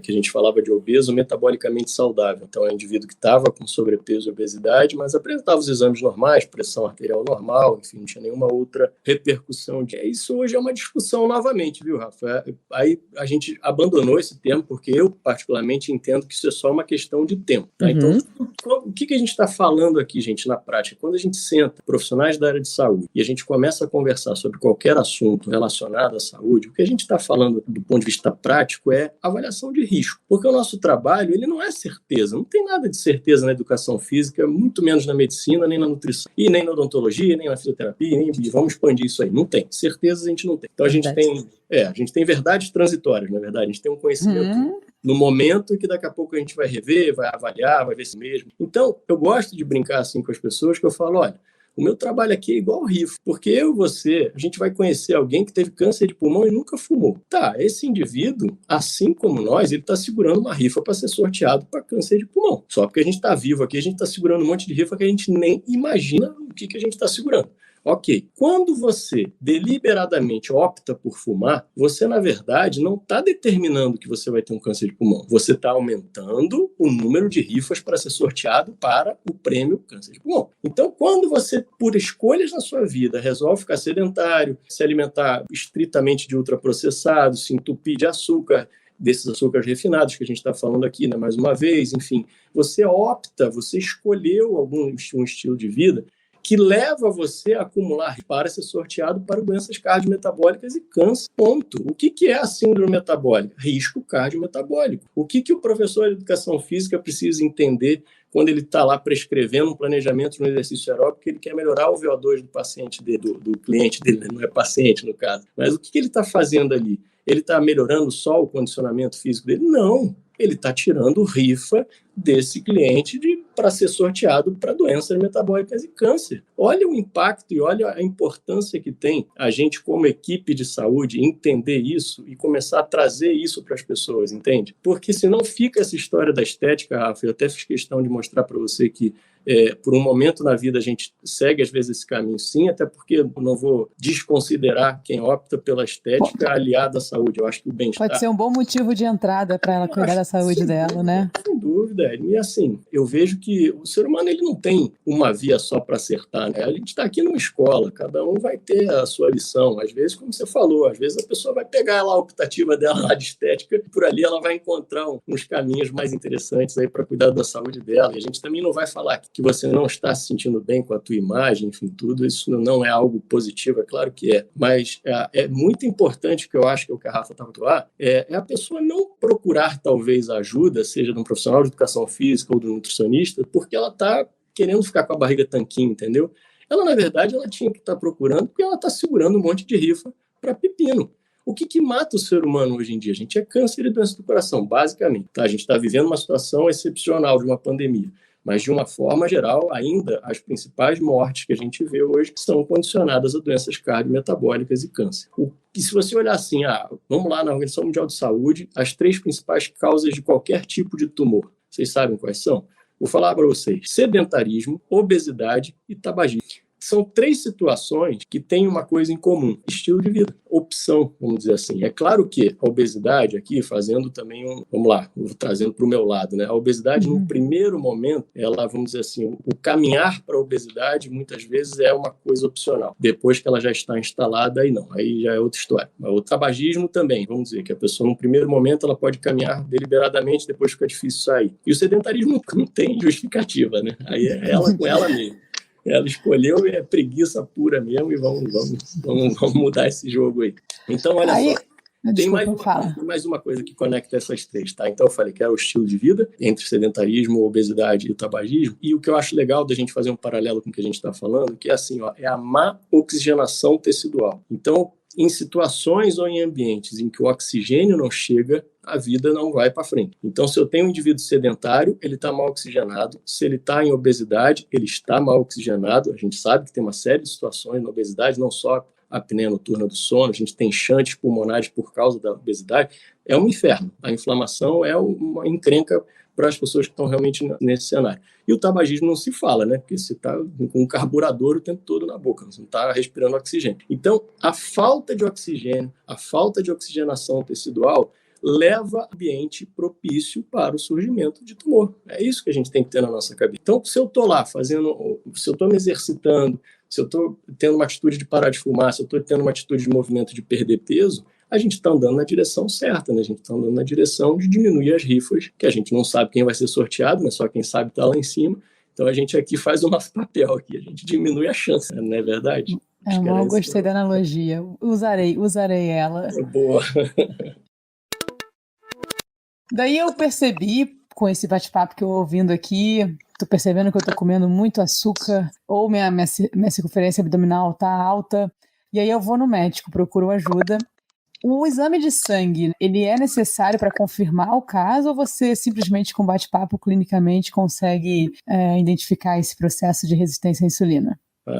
S3: que a gente falava de obeso metabolicamente saudável. Então, é um indivíduo que estava com sobrepeso e obesidade, mas apresentava os exames normais, pressão arterial normal, enfim, não tinha nenhuma outra repercussão. Isso hoje é uma discussão novamente, viu, Rafa? Aí a gente abandonou esse termo, porque eu, particularmente, entendo que isso é só uma questão de tempo. Tá? Então, o que a gente está falando aqui, gente, na prática? Quando a gente senta, profissionais da área de saúde, e a gente começa a conversar sobre qualquer assunto relacionado à saúde, o que a gente está falando do ponto de vista prático é avaliação de risco. Porque o nosso trabalho, ele não é certeza. Não tem nada de certeza na educação física, muito menos na medicina, nem na nutrição, e nem na odontologia, nem na fisioterapia, nem vamos expandir isso aí. Não tem. Certezas a gente não tem. Então, a gente tem verdades transitórias, na verdade. A gente tem um conhecimento no momento que daqui a pouco a gente vai rever, vai avaliar, vai ver se mesmo. Então, eu gosto de brincar assim com as pessoas, que eu falo, olha, o meu trabalho aqui é igual ao RIFO, porque eu e você, a gente vai conhecer alguém que teve câncer de pulmão e nunca fumou. Tá, esse indivíduo, assim como nós, ele está segurando uma rifa para ser sorteado para câncer de pulmão. Só porque a gente está vivo aqui, a gente está segurando um monte de rifa que a gente nem imagina o que a gente está segurando. Ok, quando você deliberadamente opta por fumar, você, na verdade, não está determinando que você vai ter um câncer de pulmão. Você está aumentando o número de rifas para ser sorteado para o prêmio câncer de pulmão. Então, quando você, por escolhas na sua vida, resolve ficar sedentário, se alimentar estritamente de ultraprocessados, se entupir de açúcar, desses açúcares refinados que a gente está falando aqui, né, mais uma vez, enfim, você escolheu um estilo de vida que leva você a acumular para ser sorteado para doenças cardiometabólicas e câncer. Ponto. O que é a síndrome metabólica? Risco cardiometabólico. O que o professor de educação física precisa entender quando ele está lá prescrevendo um planejamento no exercício aeróbico, que ele quer melhorar o VO2 do paciente dele, do cliente dele, não é paciente no caso. Mas o que ele está fazendo ali? Ele está melhorando só o condicionamento físico dele? Não. Ele está tirando rifa desse cliente para ser sorteado para doenças metabólicas e câncer. Olha o impacto e olha a importância que tem a gente, como equipe de saúde, entender isso e começar a trazer isso para as pessoas, entende? Porque senão fica essa história da estética, Rafa. Eu até fiz questão de mostrar para você que por um momento na vida a gente segue às vezes esse caminho sim, até porque eu não vou desconsiderar quem opta pela estética aliada à saúde. Eu acho que o bem-estar...
S2: Pode ser um bom motivo de entrada para ela cuidar da saúde dela, né?
S3: Sem dúvida. E assim, eu vejo que o ser humano ele não tem uma via só para acertar, né? A gente está aqui numa escola, cada um vai ter a sua lição. Às vezes, como você falou, às vezes a pessoa vai pegar lá a optativa dela lá de estética e por ali ela vai encontrar uns caminhos mais interessantes aí para cuidar da saúde dela. E a gente também não vai falar que você não está se sentindo bem com a tua imagem, enfim, tudo isso não é algo positivo, é claro que é, mas é muito importante, que eu acho que é o que a Rafa estava falando, é a pessoa não procurar talvez ajuda, seja de um profissional de educação física ou de um nutricionista, porque ela está querendo ficar com a barriga tanquinho, entendeu? Ela, na verdade, ela tinha que estar procurando, porque ela está segurando um monte de rifa para pepino. O que mata o ser humano hoje em dia? A gente é câncer e doença do coração, basicamente. Tá? A gente está vivendo uma situação excepcional de uma pandemia. Mas, de uma forma geral, ainda as principais mortes que a gente vê hoje são condicionadas a doenças cardiometabólicas e câncer. E se você olhar assim, vamos lá na Organização Mundial de Saúde, as 3 principais causas de qualquer tipo de tumor. Vocês sabem quais são? Vou falar para vocês. Sedentarismo, obesidade e tabagismo. São 3 situações que têm uma coisa em comum: estilo de vida, opção, vamos dizer assim. É claro que a obesidade aqui, fazendo também vamos lá, vou trazendo para o meu lado, né? A obesidade, no primeiro momento, ela, vamos dizer assim, o caminhar para a obesidade, muitas vezes, é uma coisa opcional. Depois que ela já está instalada, aí não, aí já é outra história. O tabagismo também, vamos dizer, que a pessoa, no primeiro momento, ela pode caminhar deliberadamente, depois fica difícil sair. E o sedentarismo não tem justificativa, né? Aí é ela com ela mesma. Ela escolheu e é preguiça pura mesmo, e vamos mudar esse jogo aí. Então, olha só, tem mais uma coisa que conecta essas 3, tá? Então, eu falei que era o estilo de vida, entre sedentarismo, obesidade e o tabagismo, e o que eu acho legal da gente fazer um paralelo com o que a gente está falando, que é assim, é a má oxigenação tecidual. Então, em situações ou em ambientes em que o oxigênio não chega, a vida não vai para frente. Então, se eu tenho um indivíduo sedentário, ele está mal oxigenado. Se ele está em obesidade, ele está mal oxigenado. A gente sabe que tem uma série de situações na obesidade, não só a apneia noturna do sono, a gente tem enchantes pulmonares por causa da obesidade. É um inferno. A inflamação é uma encrenca para as pessoas que estão realmente nesse cenário. E o tabagismo não se fala, né? Porque você está com um carburador o tempo todo na boca, você não está respirando oxigênio. Então, a falta de oxigênio, a falta de oxigenação tecidual leva ao ambiente propício para o surgimento de tumor. É isso que a gente tem que ter na nossa cabeça. Então, se eu estou lá fazendo, se eu estou me exercitando, se eu estou tendo uma atitude de parar de fumar, se eu estou tendo uma atitude de movimento de perder peso, a gente está andando na direção certa, né? A gente está andando na direção de diminuir as rifas, que a gente não sabe quem vai ser sorteado, né? Só quem sabe está lá em cima. Então, a gente aqui faz o nosso papel aqui, a gente diminui a chance, não é verdade?
S2: Eu gostei da analogia, usarei ela.
S3: Boa.
S2: Daí eu percebi, com esse bate-papo que eu ouvindo aqui, tô percebendo que eu tô comendo muito açúcar, ou minha circunferência abdominal tá alta, e aí eu vou no médico, procuro ajuda. O exame de sangue, ele é necessário para confirmar o caso, ou você simplesmente com bate-papo clinicamente consegue identificar esse processo de resistência à insulina?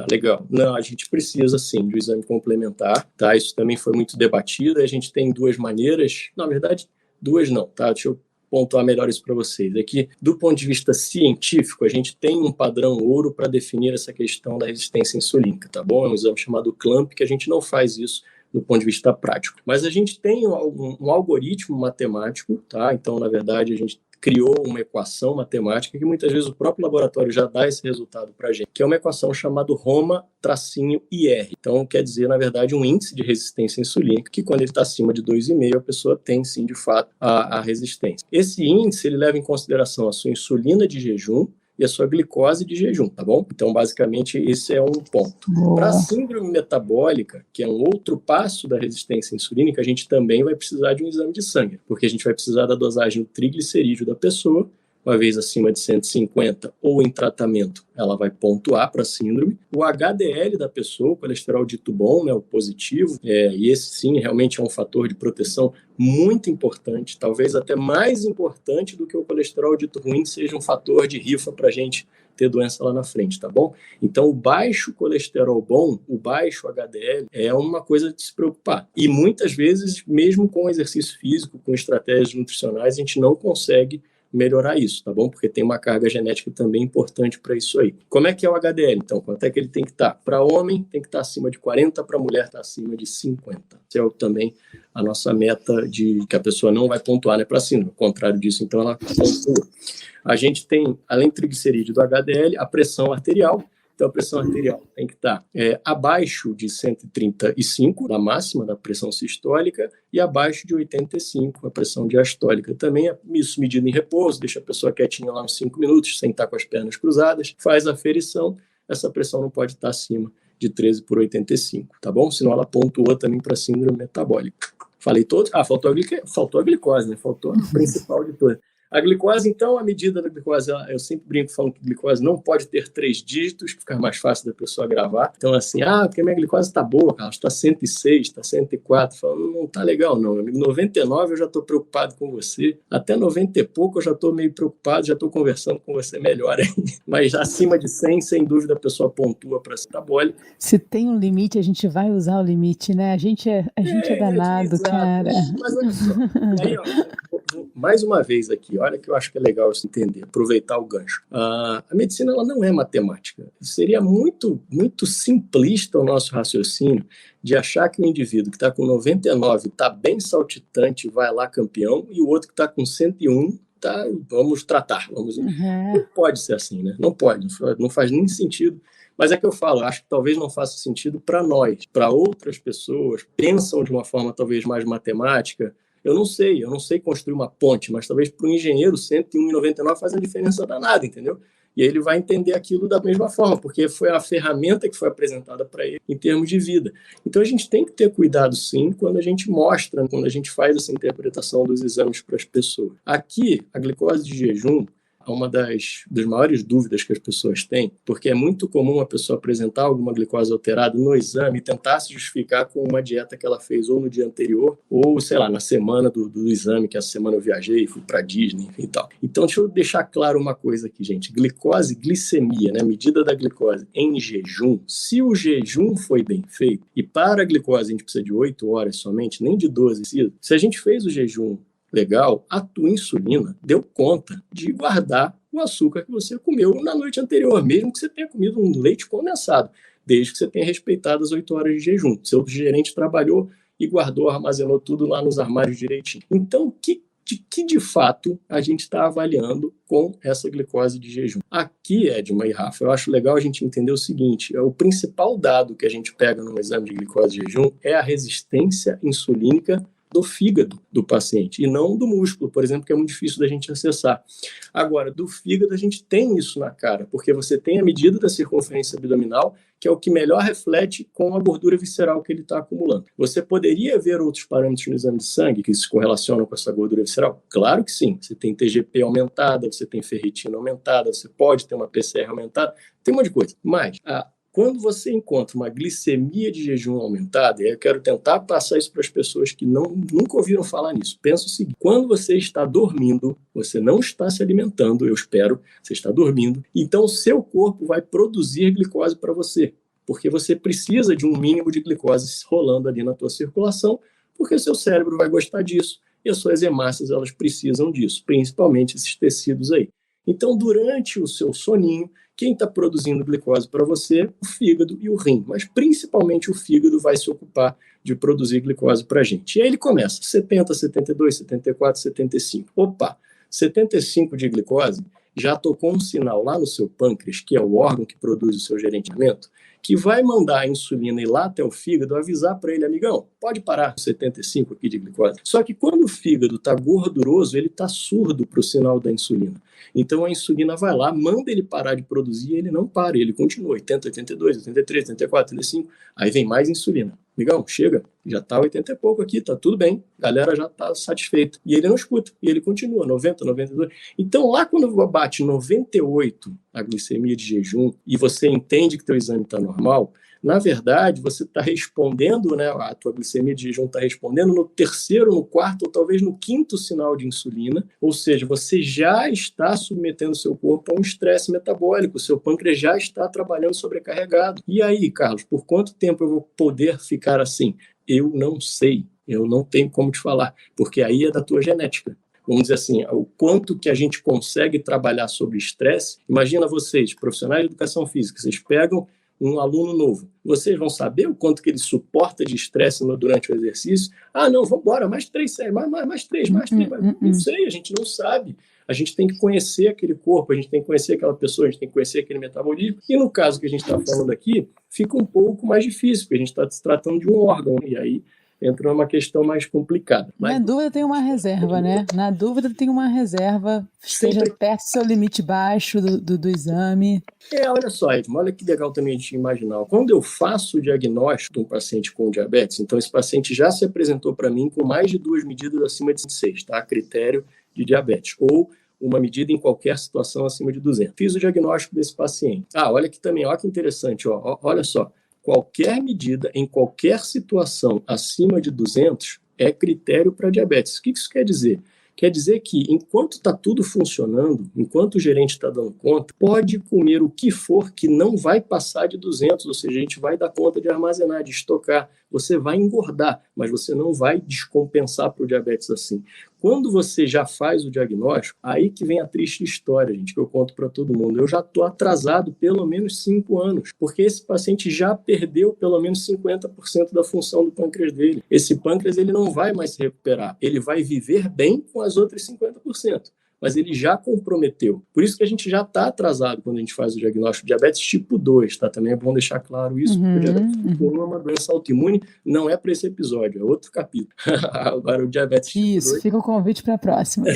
S3: Legal. Não, a gente precisa, sim, de um exame complementar, tá? Isso também foi muito debatido, a gente tem duas maneiras, na verdade, duas não, tá? Deixa eu pontuar melhor isso para vocês. É que, do ponto de vista científico, a gente tem um padrão ouro para definir essa questão da resistência insulínica, tá bom? É um exame chamado CLAMP, que a gente não faz isso do ponto de vista prático. Mas a gente tem um algoritmo matemático, tá? Então, na verdade, a gente criou uma equação matemática que muitas vezes o próprio laboratório já dá esse resultado para a gente, que é uma equação chamada Roma-IR. Então, quer dizer, na verdade, um índice de resistência insulínica, que quando ele está acima de 2,5, a pessoa tem, sim, de fato, a resistência. Esse índice, ele leva em consideração a sua insulina de jejum e a sua glicose de jejum, tá bom? Então, basicamente, esse é um ponto. Para a síndrome metabólica, que é um outro passo da resistência insulínica, a gente também vai precisar de um exame de sangue, porque a gente vai precisar da dosagem do triglicerídeo da pessoa, uma vez acima de 150 ou em tratamento, ela vai pontuar para a síndrome. O HDL da pessoa, o colesterol dito bom, né, o positivo, e esse sim realmente é um fator de proteção muito importante, talvez até mais importante do que o colesterol dito ruim, seja um fator de rifa para a gente ter doença lá na frente, tá bom? Então, o baixo colesterol bom, o baixo HDL, é uma coisa de se preocupar. E muitas vezes, mesmo com exercício físico, com estratégias nutricionais, a gente não consegue melhorar isso, tá bom? Porque tem uma carga genética também importante para isso aí. Como é que é o HDL, então? Quanto é que ele tem que estar? Para homem, tem que estar acima de 40, para mulher, está acima de 50. Isso é também a nossa meta de que a pessoa não vai pontuar, né, para cima. Ao contrário disso, então, ela pontua. A gente tem, além do triglicerídeo do HDL, a pressão arterial. Então, a pressão arterial tem que estar abaixo de 135, da máxima da pressão sistólica, e abaixo de 85, a pressão diastólica. Também é isso medido em repouso, deixa a pessoa quietinha lá uns 5 minutos, sem estar com as pernas cruzadas, faz a aferição, essa pressão não pode estar acima de 13/85, tá bom? Senão ela pontua também para síndrome metabólica. Falei todos? Faltou a glicose, né? Faltou a principal de todas. A glicose, então, a medida da glicose, eu sempre brinco falando que a glicose não pode ter 3 dígitos, que fica mais fácil da pessoa gravar. Então, assim, porque minha glicose está boa, Carlos, está 106, está 104. Falando, não está legal, não. Amigo, 99 eu já estou preocupado com você. Até 90 e pouco eu já estou meio preocupado, já estou conversando com você melhor ainda. Mas acima de 100, sem dúvida, a pessoa pontua para ser metabólica.
S2: Se tem um limite, a gente vai usar o limite, né? A gente é danado, cara.
S3: Mas olha só, aí, mais uma vez aqui, olha que eu acho que é legal isso entender, aproveitar o gancho. A medicina ela não é matemática. Seria muito, muito simplista o nosso raciocínio de achar que o indivíduo que está com 99 está bem saltitante, vai lá campeão, e o outro que está com 101 vamos tratar. Não pode ser assim, né? Não pode, não faz nem sentido. Mas é que eu falo, acho que talvez não faça sentido para nós, para outras pessoas, pensam de uma forma talvez mais matemática. Eu não sei construir uma ponte, mas talvez para o engenheiro 101,99 faz uma diferença danada, entendeu? E aí ele vai entender aquilo da mesma forma, porque foi a ferramenta que foi apresentada para ele em termos de vida. Então a gente tem que ter cuidado, sim, quando a gente mostra, quando a gente faz essa interpretação dos exames para as pessoas. Aqui, a glicose de jejum é uma das maiores dúvidas que as pessoas têm, porque é muito comum a pessoa apresentar alguma glicose alterada no exame e tentar se justificar com uma dieta que ela fez ou no dia anterior, ou, sei lá, na semana do exame, que essa semana eu viajei, fui para Disney, enfim e tal. Então, deixa eu deixar claro uma coisa aqui, gente. Glicose, glicemia, né? Medida da glicose em jejum. Se o jejum foi bem feito, e para a glicose a gente precisa de 8 horas somente, nem de 12, se a gente fez o jejum legal, a tua insulina deu conta de guardar o açúcar que você comeu na noite anterior, mesmo que você tenha comido um leite condensado, desde que você tenha respeitado as 8 horas de jejum. Seu gerente trabalhou e guardou, armazenou tudo lá nos armários direitinho. Então, de fato a gente está avaliando com essa glicose de jejum? Aqui, Edma e Rafa, eu acho legal a gente entender o seguinte: o principal dado que a gente pega no exame de glicose de jejum é a resistência insulínica do fígado do paciente, e não do músculo, por exemplo, que é muito difícil da gente acessar. Agora, do fígado a gente tem isso na cara, porque você tem a medida da circunferência abdominal, que é o que melhor reflete com a gordura visceral que ele está acumulando. Você poderia ver outros parâmetros no exame de sangue que se correlacionam com essa gordura visceral? Claro que sim. Você tem TGP aumentada, você tem ferritina aumentada, você pode ter uma PCR aumentada, tem um monte de coisa. Mas quando você encontra uma glicemia de jejum aumentada, e eu quero tentar passar isso para as pessoas que nunca ouviram falar nisso, pensa o seguinte: quando você está dormindo, você não está se alimentando, eu espero, você está dormindo, então o seu corpo vai produzir glicose para você, porque você precisa de um mínimo de glicose rolando ali na tua circulação, porque o seu cérebro vai gostar disso, e as suas hemácias, elas precisam disso, principalmente esses tecidos aí. Então, durante o seu soninho, quem está produzindo glicose para você? O fígado e o rim, mas principalmente o fígado vai se ocupar de produzir glicose para a gente. E aí ele começa, 70, 72, 74, 75. Opa, 75 de glicose, já tocou um sinal lá no seu pâncreas, que é o órgão que produz o seu gerenciamento, que vai mandar a insulina ir lá até o fígado avisar para ele: amigão, pode parar com 75 aqui de glicose. Só que quando o fígado está gorduroso, ele está surdo para o sinal da insulina. Então a insulina vai lá, manda ele parar de produzir e ele não para, ele continua, 80, 82, 83, 84, 85, aí vem mais insulina. Amigão, chega, já está 80 e pouco aqui, tá tudo bem, a galera já está satisfeita. E ele não escuta, e ele continua, 90, 92. Então lá quando bate 98 a glicemia de jejum e você entende que teu exame está normal, na verdade, você está respondendo, né, a tua glicemia de jejum está respondendo no terceiro, no quarto ou talvez no quinto sinal de insulina, ou seja, você já está submetendo o seu corpo a um estresse metabólico, o seu pâncreas já está trabalhando sobrecarregado. E aí, Carlos, por quanto tempo eu vou poder ficar assim? Eu não sei, eu não tenho como te falar, porque aí é da tua genética. Vamos dizer assim, o quanto que a gente consegue trabalhar sobre estresse. Imagina vocês, profissionais de educação física, vocês pegam um aluno novo, vocês vão saber o quanto que ele suporta de estresse durante o exercício? Ah, não, vamos embora, mais 3 séries, mais 3. Não sei, a gente não sabe. A gente tem que conhecer aquele corpo, a gente tem que conhecer aquela pessoa, a gente tem que conhecer aquele metabolismo. E no caso que a gente está falando aqui, fica um pouco mais difícil, porque a gente está se tratando de um órgão, e aí entra uma questão mais complicada.
S2: Na dúvida tem uma reserva, né? Na dúvida tem uma reserva, esteja perto do seu limite baixo do exame.
S3: Olha só, Edma, olha que legal também a gente imaginar. Quando eu faço o diagnóstico de um paciente com diabetes, então esse paciente já se apresentou para mim com mais de 2 medidas acima de 6, tá? A critério de diabetes, ou uma medida em qualquer situação acima de 200. Fiz o diagnóstico desse paciente. Olha aqui também, olha que interessante, olha só. Qualquer medida, em qualquer situação acima de 200, é critério para diabetes. O que isso quer dizer? Quer dizer que, enquanto está tudo funcionando, enquanto o gerente está dando conta, pode comer o que for que não vai passar de 200, ou seja, a gente vai dar conta de armazenar, de estocar. Você vai engordar, mas você não vai descompensar para o diabetes assim. Quando você já faz o diagnóstico, aí que vem a triste história, gente, que eu conto para todo mundo. Eu já estou atrasado pelo menos 5 anos, porque esse paciente já perdeu pelo menos 50% da função do pâncreas dele. Esse pâncreas ele não vai mais se recuperar, ele vai viver bem com as outras 50%. Mas ele já comprometeu. Por isso que a gente já está atrasado quando a gente faz o diagnóstico de diabetes tipo 2, tá? Também é bom deixar claro isso, porque o diabetes tipo 1 é uma doença autoimune, não é para esse episódio, é outro capítulo. Agora, o diabetes tipo 2...
S2: Isso, fica o convite para a próxima.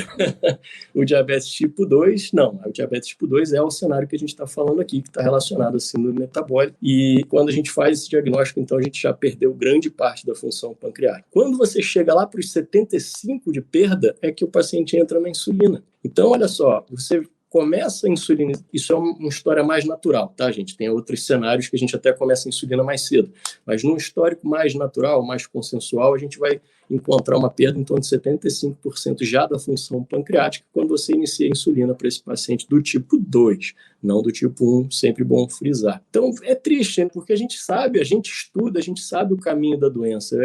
S3: O diabetes tipo 2, não. O diabetes tipo 2 é o cenário que a gente está falando aqui, que está relacionado à síndrome metabólica. E quando a gente faz esse diagnóstico, então a gente já perdeu grande parte da função pancreática. Quando você chega lá para os 75 de perda, é que o paciente entra na insulina. Então, olha só, você começa a insulina, isso é uma história mais natural, tá, gente? Tem outros cenários que a gente até começa a insulina mais cedo, mas num histórico mais natural, mais consensual, a gente vai encontrar uma perda em torno de 75% já da função pancreática quando você inicia a insulina para esse paciente do tipo 2, não do tipo 1, sempre bom frisar. Então, é triste, né? Porque a gente sabe, a gente estuda, a gente sabe o caminho da doença.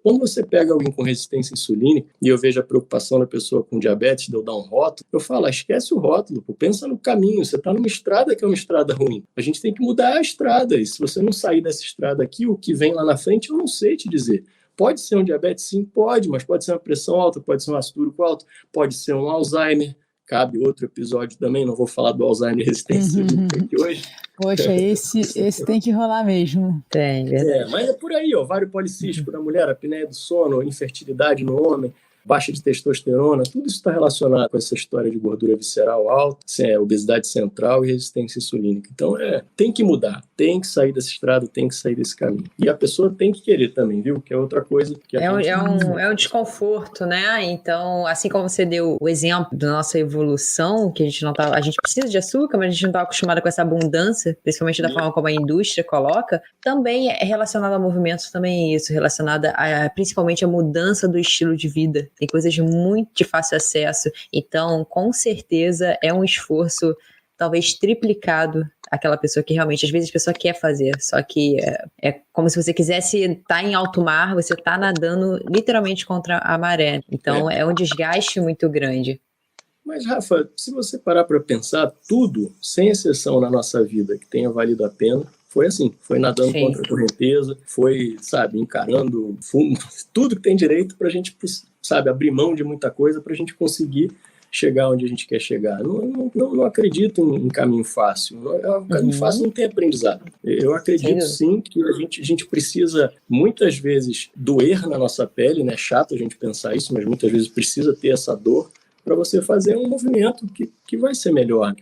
S3: Quando você pega alguém com resistência insulínica e eu vejo a preocupação da pessoa com diabetes, de eu dar um rótulo, eu falo, esquece o rótulo, pô, pensa no caminho, você está numa estrada que é uma estrada ruim. A gente tem que mudar a estrada, e se você não sair dessa estrada aqui, o que vem lá na frente, eu não sei te dizer. Pode ser um diabetes? Sim, pode, mas pode ser uma pressão alta, pode ser um ácido úrico alto, pode ser um Alzheimer. Cabe outro episódio também, não vou falar do Alzheimer e resistência aqui hoje.
S2: Poxa, esse tem que rolar mesmo.
S1: Tem, verdade.
S3: Mas é por aí, ovário policístico na mulher, apneia do sono, infertilidade no homem, baixa de testosterona, tudo isso está relacionado com essa história de gordura visceral alta, obesidade central e resistência insulínica. Então, tem que mudar, tem que sair dessa estrada, tem que sair desse caminho. E a pessoa tem que querer também, viu? Que é outra coisa. Que
S1: é um desconforto, né? Então, assim como você deu o exemplo da nossa evolução, que a gente precisa de açúcar, mas a gente não está acostumado com essa abundância, principalmente da forma como a indústria coloca, também é relacionado ao movimento, também é isso, relacionado principalmente à mudança do estilo de vida. Tem coisas muito de fácil acesso, então com certeza é um esforço talvez triplicado aquela pessoa que realmente, às vezes a pessoa quer fazer, só que é como se você quisesse estar em alto mar, você está nadando literalmente contra a maré, então é um desgaste muito grande.
S3: Mas, Rafa, se você parar para pensar, tudo, sem exceção na nossa vida, que tenha valido a pena, foi assim, foi nadando contra a correnteza, foi, encarando fundo, tudo que tem direito para a gente, abrir mão de muita coisa para a gente conseguir chegar onde a gente quer chegar. Não acredito em caminho fácil. Caminho fácil não tem aprendizado. Eu acredito sim que a gente precisa muitas vezes doer na nossa pele, né? É chato a gente pensar isso, mas muitas vezes precisa ter essa dor para você fazer um movimento que vai ser melhor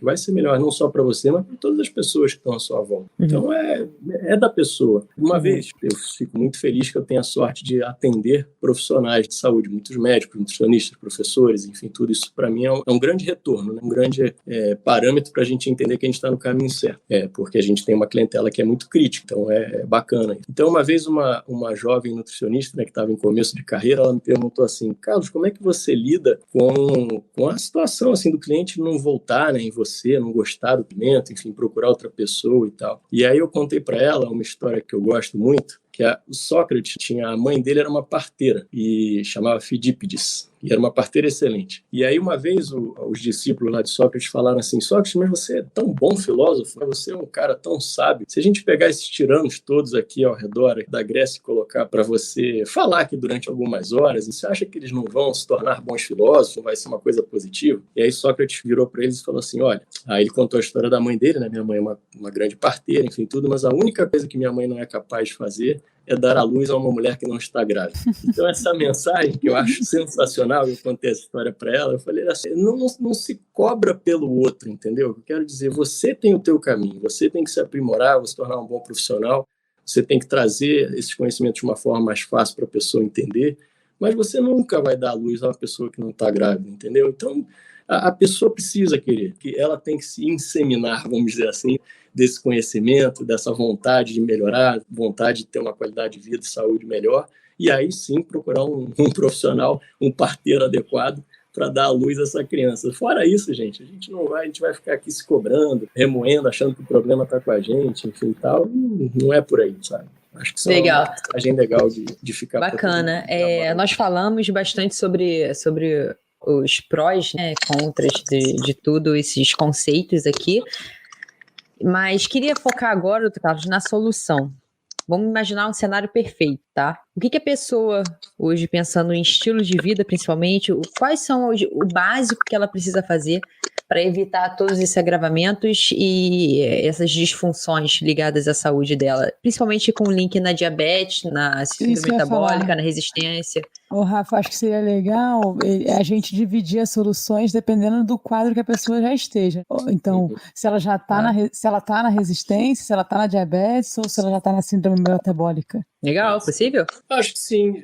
S3: não só para você, mas para todas as pessoas que estão à sua volta. Então, é da pessoa. Uma vez, eu fico muito feliz que eu tenho a sorte de atender profissionais de saúde, muitos médicos, nutricionistas, professores, enfim, tudo isso para mim é um grande retorno, né? Um grande parâmetro para a gente entender que a gente está no caminho certo. Porque a gente tem uma clientela que é muito crítica, então é bacana. Então, uma vez uma jovem nutricionista, né, que estava em começo de carreira, ela me perguntou assim, Carlos, como é que você lida com a situação assim, do cliente não voltar, né, em você, não gostar do pimento, enfim, procurar outra pessoa e tal. E aí eu contei para ela uma história que eu gosto muito, que o Sócrates a mãe dele era uma parteira e chamava Fidípides, e era uma parteira excelente. E aí uma vez os discípulos lá de Sócrates falaram assim, Sócrates, mas você é tão bom filósofo, você é um cara tão sábio, se a gente pegar esses tiranos todos aqui ao redor da Grécia e colocar para você falar aqui durante algumas horas, você acha que eles não vão se tornar bons filósofos, não vai ser uma coisa positiva? E aí Sócrates virou para eles e falou assim, olha, aí ele contou a história da mãe dele, né? Minha mãe é uma grande parteira, enfim, tudo, mas a única coisa que minha mãe não é capaz de fazer é dar à luz a uma mulher que não está grávida. Então, essa mensagem que eu acho sensacional, eu contei essa história para ela, eu falei assim, não se cobra pelo outro, entendeu? Eu quero dizer, você tem o teu caminho, você tem que se aprimorar, você se tornar um bom profissional, você tem que trazer esses conhecimentos de uma forma mais fácil para a pessoa entender, mas você nunca vai dar à luz a uma pessoa que não está grávida, entendeu? Então, a pessoa precisa querer, que ela tem que se inseminar, vamos dizer assim, desse conhecimento, dessa vontade de melhorar, vontade de ter uma qualidade de vida e saúde melhor, e aí sim procurar um profissional, um parteiro adequado para dar à luz a essa criança. Fora isso, a gente vai ficar aqui se cobrando, remoendo, achando que o problema está com a gente, enfim, tal, não é por aí, sabe? Acho que
S1: legal.
S3: Uma mensagem legal de ficar...
S1: Bacana. Nós falamos bastante sobre os prós, né, contras de tudo esses conceitos aqui, mas queria focar agora, doutor Carlos, na solução. Vamos imaginar um cenário perfeito, tá? O que a pessoa, hoje, pensando em estilo de vida, principalmente, quais são o básico que ela precisa fazer para evitar todos esses agravamentos e essas disfunções ligadas à saúde dela, principalmente com o link na diabetes, na síndrome metabólica, na resistência?
S2: Ô, Rafa, acho que seria legal a gente dividir as soluções dependendo do quadro que a pessoa já esteja. Então, se ela já está na resistência, se ela está na diabetes ou se ela já está na síndrome metabólica.
S1: Legal, possível?
S3: Acho que sim.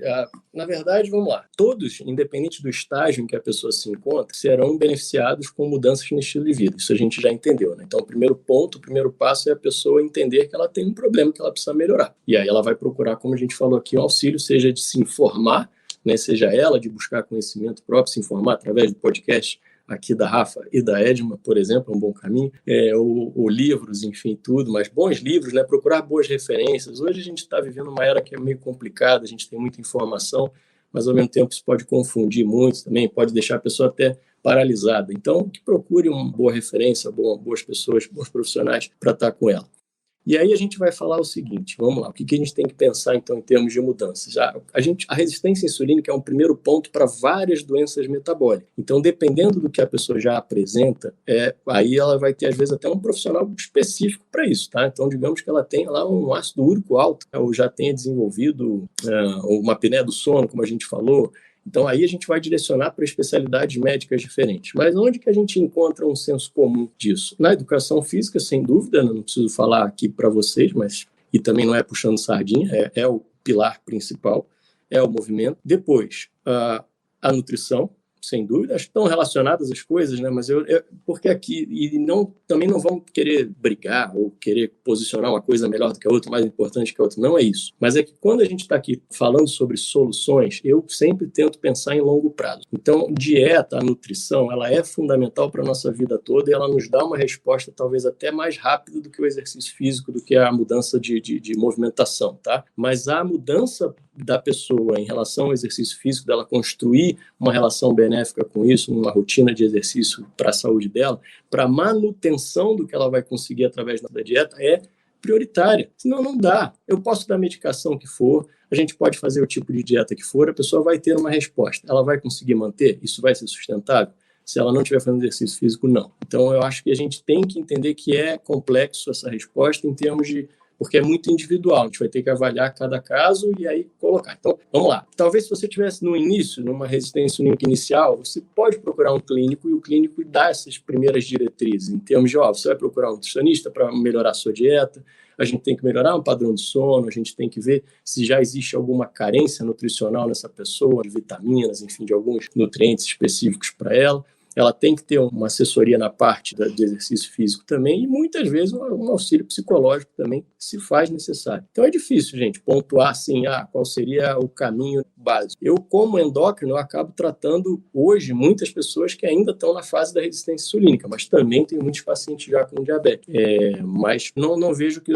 S3: Na verdade, vamos lá. Todos, independente do estágio em que a pessoa se encontra, serão beneficiados com mudanças no estilo de vida. Isso a gente já entendeu, né? Então, o primeiro passo é a pessoa entender que ela tem um problema que ela precisa melhorar. E aí ela vai procurar, como a gente falou aqui, um auxílio, seja de se informar, né, seja ela de buscar conhecimento próprio, se informar através do podcast aqui da Rafa e da Edma, por exemplo, é um bom caminho, ou livros, enfim, tudo, mas bons livros, né? Procurar boas referências. Hoje a gente está vivendo uma era que é meio complicada, a gente tem muita informação, mas ao mesmo tempo isso pode confundir muito também, pode deixar a pessoa até paralisada. Então, que procure uma boa referência, boas pessoas, bons profissionais para estar com ela. E aí a gente vai falar o seguinte, vamos lá, o que a gente tem que pensar então em termos de mudanças? A resistência insulínica é um primeiro ponto para várias doenças metabólicas. Então, dependendo do que a pessoa já apresenta, aí ela vai ter às vezes até um profissional específico para isso, tá? Então, digamos que ela tenha lá um ácido úrico alto, ou já tenha desenvolvido uma apneia do sono, como a gente falou. Então, aí a gente vai direcionar para especialidades médicas diferentes. Mas onde que a gente encontra um senso comum disso? Na educação física, sem dúvida, não preciso falar aqui para vocês, mas e também não é puxando sardinha, é o pilar principal, é o movimento. Depois, a nutrição, sem dúvida, acho que estão relacionadas as coisas, né? Mas porque aqui, também não vamos querer brigar ou querer posicionar uma coisa melhor do que a outra, mais importante que a outra, não é isso. Mas é que quando a gente está aqui falando sobre soluções, eu sempre tento pensar em longo prazo. Então, dieta, a nutrição, ela é fundamental para a nossa vida toda e ela nos dá uma resposta talvez até mais rápida do que o exercício físico, do que a mudança de movimentação, tá? Mas a mudança da pessoa em relação ao exercício físico, dela construir uma relação benéfica com isso, uma rotina de exercício para a saúde dela, para a manutenção do que ela vai conseguir através da dieta, é prioritária. Senão não dá. Eu posso dar a medicação que for, a gente pode fazer o tipo de dieta que for, a pessoa vai ter uma resposta. Ela vai conseguir manter? Isso vai ser sustentável? Se ela não estiver fazendo exercício físico, não. Então, eu acho que a gente tem que entender que é complexo essa resposta em termos de porque é muito individual, a gente vai ter que avaliar cada caso e aí colocar. Então, vamos lá. Talvez se você estivesse no início, numa resistência insulínica inicial, você pode procurar um clínico e o clínico dá essas primeiras diretrizes, em termos de, você vai procurar um nutricionista para melhorar a sua dieta, a gente tem que melhorar um padrão de sono, a gente tem que ver se já existe alguma carência nutricional nessa pessoa, de vitaminas, enfim, de alguns nutrientes específicos para ela. Ela tem que ter uma assessoria na parte de exercício físico também e muitas vezes um auxílio psicológico também se faz necessário. Então é difícil, gente, pontuar assim, qual seria o caminho básico. Eu, como endócrino, eu acabo tratando hoje muitas pessoas que ainda estão na fase da resistência insulínica, mas também tem muitos pacientes já com diabetes. Mas não vejo que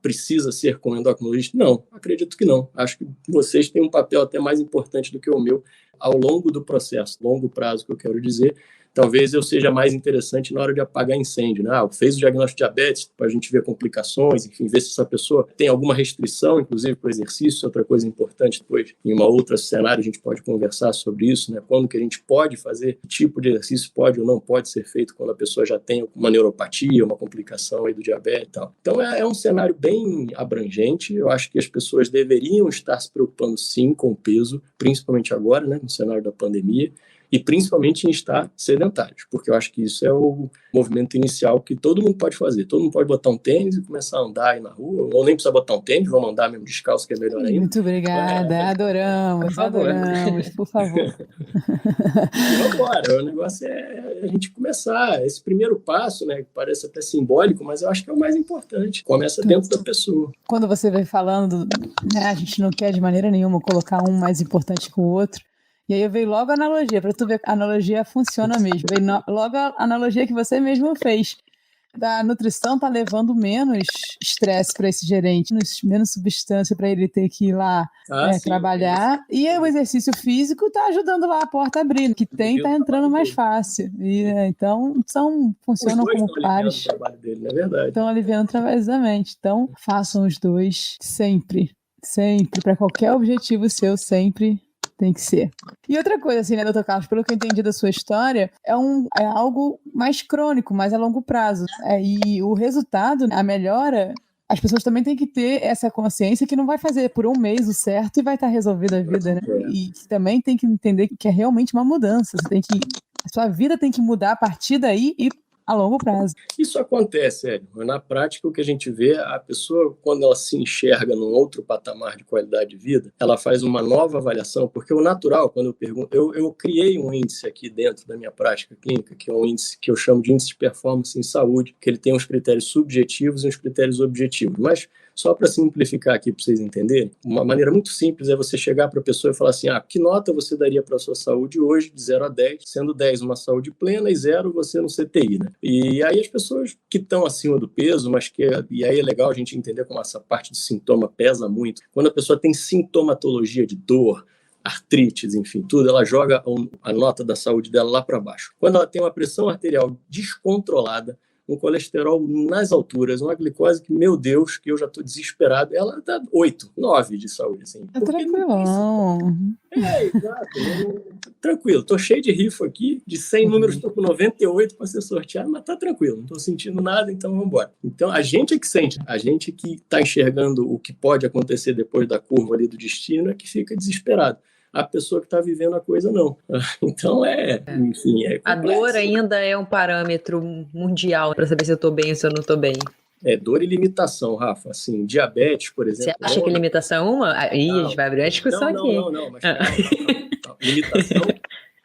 S3: precisa ser com endocrinologista. Não, acredito que não. Acho que vocês têm um papel até mais importante do que o meu ao longo do processo, longo prazo que eu quero dizer. Talvez eu seja mais interessante na hora de apagar incêndio, né? Fez o diagnóstico de diabetes, para a gente ver complicações, enfim, ver se essa pessoa tem alguma restrição, inclusive para o exercício. Outra coisa importante, depois, em uma outra cenário, a gente pode conversar sobre isso, né? Quando que a gente pode fazer, que tipo de exercício pode ou não pode ser feito quando a pessoa já tem uma neuropatia, uma complicação aí do diabetes e tal. Então, é um cenário bem abrangente. Eu acho que as pessoas deveriam estar se preocupando, sim, com o peso, principalmente agora, né? No cenário da pandemia. E principalmente em estar sedentários, porque eu acho que isso é o movimento inicial que todo mundo pode fazer. Todo mundo pode botar um tênis e começar a andar aí na rua, ou nem precisa botar um tênis, vamos andar mesmo descalço, que é melhor ainda.
S2: Muito obrigada, adoramos, por favor.
S3: E vamos embora, o negócio é a gente começar. Esse primeiro passo, né, que parece até simbólico, mas eu acho que é o mais importante. Começa dentro da pessoa.
S2: Quando você vai falando, né, a gente não quer de maneira nenhuma colocar um mais importante que o outro. E aí veio logo a analogia, para tu ver que a analogia funciona mesmo. Veio logo a analogia que você mesmo fez. A nutrição tá levando menos estresse para esse gerente, menos substância para ele ter que ir lá trabalhar. E o exercício físico tá ajudando lá a porta abrindo, que tá entrando mais fácil. E, então, funcionam como pares.
S3: É verdade.
S2: Estão aliviando através da mente. Então, façam os dois sempre. Sempre. Para qualquer objetivo seu, sempre tem que ser. E outra coisa, assim, né, doutor Carlos, pelo que eu entendi da sua história, é algo mais crônico, mais a longo prazo. E o resultado, a melhora, as pessoas também têm que ter essa consciência que não vai fazer por um mês o certo e vai estar resolvida a vida, né? E também tem que entender que é realmente uma mudança. A sua vida tem que mudar a partir daí e a longo prazo.
S3: Isso acontece, Hélio. Na prática, o que a gente vê, a pessoa, quando ela se enxerga num outro patamar de qualidade de vida, ela faz uma nova avaliação, porque o natural, quando eu pergunto, eu criei um índice aqui dentro da minha prática clínica, que é um índice que eu chamo de índice de performance em saúde, que ele tem uns critérios subjetivos e uns critérios objetivos. Mas Só para simplificar aqui, para vocês entenderem, uma maneira muito simples é você chegar para a pessoa e falar assim, que nota você daria para a sua saúde hoje, de 0 a 10, sendo 10 uma saúde plena e 0 você no CTI, né? E aí as pessoas que estão acima do peso, e aí é legal a gente entender como essa parte do sintoma pesa muito. Quando a pessoa tem sintomatologia de dor, artrites, enfim, tudo, ela joga a nota da saúde dela lá para baixo. Quando ela tem uma pressão arterial descontrolada, um colesterol nas alturas, uma glicose que, meu Deus, que eu já estou desesperado, ela dá 8, 9 de saúde. Assim,
S2: tranquilão.
S3: Exato. Tranquilo, estou cheio de rifo aqui, de 100 números, estou com 98 para ser sorteado, mas está tranquilo, não estou sentindo nada, então vamos embora. Então, a gente é que sente, a gente que está enxergando o que pode acontecer depois da curva ali do destino é que fica desesperado. A pessoa que está vivendo a coisa, não. Então, enfim, é complexo.
S1: A dor ainda é um parâmetro mundial para saber se eu estou bem ou se eu não estou bem.
S3: Dor e limitação, Rafa. Assim, diabetes, por exemplo.
S1: Você acha que limitação é uma? A gente vai abrir uma discussão aqui.
S3: Não, mas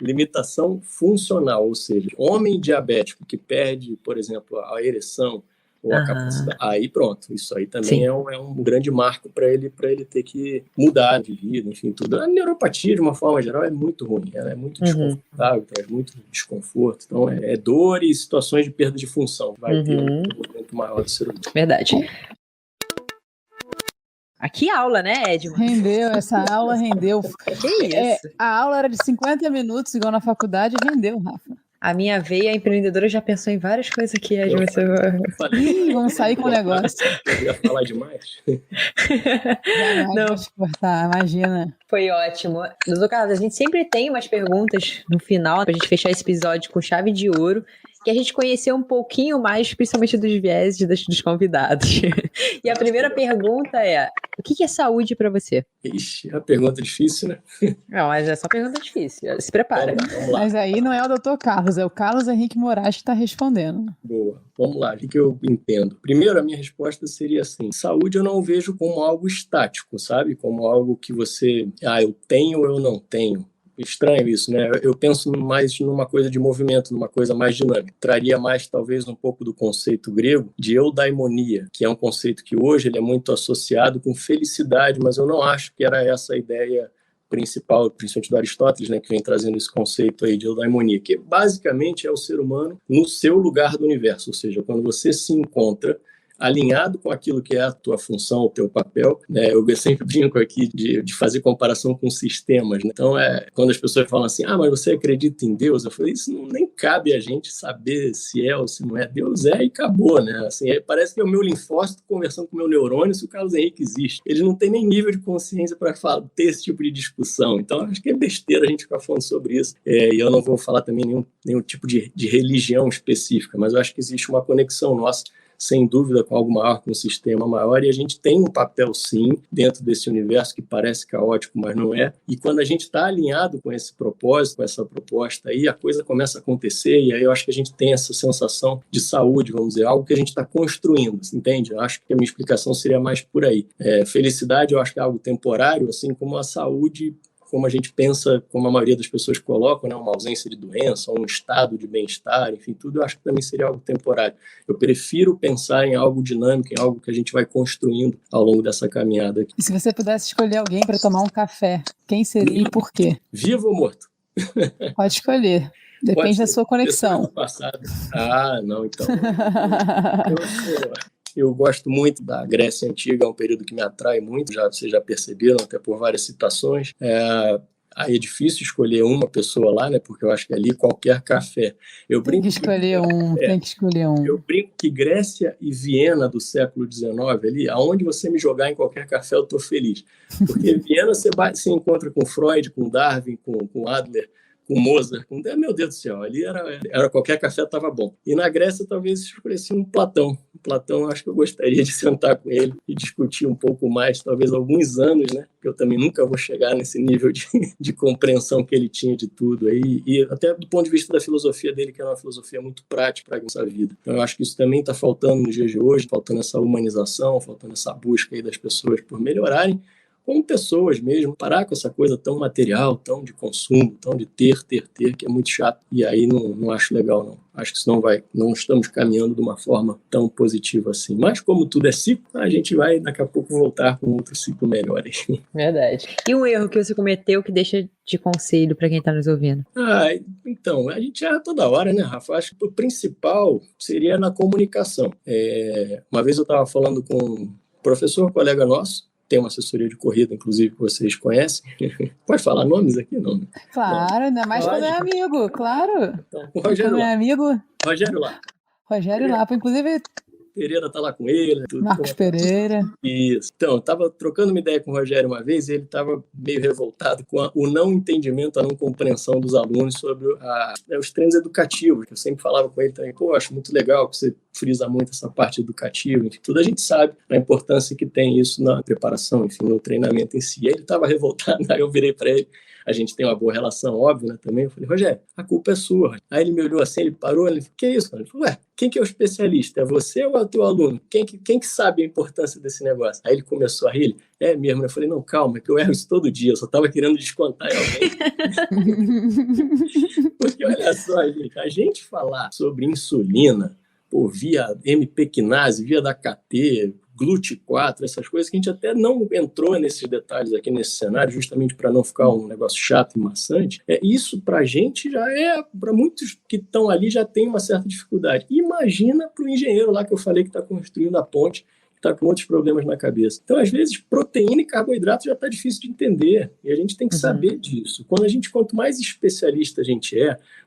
S3: limitação funcional, ou seja, homem diabético que perde, por exemplo, a ereção, ou a capacidade. Aí pronto, isso aí também é um grande marco para ele ter que mudar de vida, enfim, tudo. A neuropatia, de uma forma geral, é muito ruim, ela é muito desconfortável, traz muito desconforto. Então, é dor e situações de perda de função. Vai ter um movimento maior do ser humano.
S1: Verdade. Aqui aula, né, Edmo?
S2: Essa aula rendeu.
S1: Que isso?
S2: A aula era de 50 minutos, igual na faculdade, rendeu, Rafa.
S1: A minha veia empreendedora já pensou em várias coisas aqui, Edmo.
S2: Vamos sair com o negócio.
S3: Eu ia falar demais.
S2: Não, vou te cortar, imagina.
S1: Foi ótimo. Doutor Carlos, a gente sempre tem umas perguntas no final, pra gente fechar esse episódio com chave de ouro, que a gente conheceu um pouquinho mais, principalmente dos vieses dos convidados. E a primeira pergunta é, o que é saúde para você?
S3: Ixi, é uma pergunta difícil, né?
S1: Não, mas é só pergunta difícil. Se prepara.
S3: Vamos lá.
S2: Mas aí não é o doutor Carlos, é o Carlos Henrique Moraes que está respondendo.
S3: Boa. Vamos lá, o que eu entendo? Primeiro, a minha resposta seria assim, saúde eu não vejo como algo estático, sabe? Como algo que você, eu tenho ou eu não tenho. Estranho isso, né? Eu penso mais numa coisa de movimento, numa coisa mais dinâmica. Traria mais, talvez, um pouco do conceito grego de eudaimonia, que é um conceito que hoje ele é muito associado com felicidade, mas eu não acho que era essa a ideia principal, principalmente do Aristóteles, né, que vem trazendo esse conceito aí de eudaimonia, que basicamente é o ser humano no seu lugar do universo, ou seja, quando você se encontra alinhado com aquilo que é a tua função, o teu papel, né? Eu sempre brinco aqui de fazer comparação com sistemas, né? Então, quando as pessoas falam assim, mas você acredita em Deus? Eu falei, isso nem cabe a gente saber se é ou se não é. Deus é e acabou, né? Assim, parece que é o meu linfócito conversando com o meu neurônio se o Carlos Henrique existe. Ele não tem nem nível de consciência para ter esse tipo de discussão. Então, acho que é besteira a gente ficar falando sobre isso. E eu não vou falar também nenhum tipo de religião específica, mas eu acho que existe uma conexão nossa, sem dúvida, com algo maior, com um sistema maior, e a gente tem um papel, sim, dentro desse universo que parece caótico, mas não é. E quando a gente está alinhado com esse propósito, com essa proposta aí, a coisa começa a acontecer, e aí eu acho que a gente tem essa sensação de saúde, vamos dizer, algo que a gente está construindo, entende? Eu acho que a minha explicação seria mais por aí. Felicidade, eu acho que é algo temporário, assim como a saúde, como a gente pensa, como a maioria das pessoas colocam, né, uma ausência de doença, um estado de bem-estar, enfim, tudo eu acho que também seria algo temporário. Eu prefiro pensar em algo dinâmico, em algo que a gente vai construindo ao longo dessa caminhada aqui.
S2: E se você pudesse escolher alguém para tomar um café, quem seria e por quê?
S3: Vivo ou morto?
S2: Pode escolher. Depende da sua conexão.
S3: Não, então. Eu gosto muito da Grécia Antiga, é um período que me atrai muito, vocês já perceberam, até por várias citações. Aí é difícil escolher uma pessoa lá, né? Porque eu acho que ali qualquer café.
S2: Tem que escolher um.
S3: Eu brinco que Grécia e Viena do século XIX, ali, aonde você me jogar em qualquer café, eu estou feliz. Porque Viena você encontra com Freud, com Darwin, com Adler, com Mozart, meu Deus do céu, ali era qualquer café estava bom. E na Grécia talvez escolhesse um Platão. Platão, acho que eu gostaria de sentar com ele e discutir um pouco mais, talvez alguns anos, né? Porque eu também nunca vou chegar nesse nível de compreensão que ele tinha de tudo aí, e até do ponto de vista da filosofia dele, que é uma filosofia muito prática para a nossa vida. Então eu acho que isso também está faltando nos dias de hoje, faltando essa humanização, faltando essa busca aí das pessoas por melhorarem como pessoas mesmo, parar com essa coisa tão material, tão de consumo, tão de ter, que é muito chato. E aí não acho legal, não. Acho que isso não estamos caminhando de uma forma tão positiva assim. Mas como tudo é ciclo, a gente vai daqui a pouco voltar com outro ciclo melhor aí.
S1: Verdade. E um erro que você cometeu que deixa de conselho para quem está nos ouvindo?
S3: Então, a gente erra toda hora, né, Rafa? Acho que o principal seria na comunicação. Uma vez eu estava falando com um professor, colega nosso, tem uma assessoria de corrida, inclusive, que vocês conhecem. Pode falar nomes aqui, não?
S2: Claro, ainda mais quando é amigo, claro.
S3: Então, o Rogério
S2: quando é amigo.
S3: Rogério Lapa.
S2: Rogério Lapa, inclusive.
S3: Pereira tá lá com ele.
S2: Marcos Pereira.
S3: Isso. Então, eu estava trocando uma ideia com o Rogério uma vez e ele estava meio revoltado com o não entendimento, a não compreensão dos alunos sobre os treinos educativos, que eu sempre falava com ele também, acho muito legal que você frisa muito essa parte educativa, enfim, tudo a gente sabe a importância que tem isso na preparação, enfim, no treinamento em si. E ele estava revoltado, aí eu virei para ele, a gente tem uma boa relação, óbvio, né, também. Eu falei, Rogério, a culpa é sua. Aí ele me olhou assim, ele parou, ele falou, que é isso? Ele falou, quem que é o especialista? É você ou é o teu aluno? Quem que sabe a importância desse negócio? Aí ele começou a rir, ele, é mesmo? Eu falei, não, calma, que eu erro isso todo dia, eu só estava querendo descontar em alguém. Porque olha só, gente, a gente falar sobre insulina, via MP quinase, via da KT, GLUT4, essas coisas que a gente até não entrou nesses detalhes aqui nesse cenário, justamente para não ficar um negócio chato e maçante. Isso para a gente já para muitos que estão ali já tem uma certa dificuldade. Imagina para o engenheiro lá que eu falei que está construindo a ponte, está com outros problemas na cabeça. Então, às vezes, proteína e carboidrato já está difícil de entender, e a gente tem que saber disso. Quanto mais especialista a gente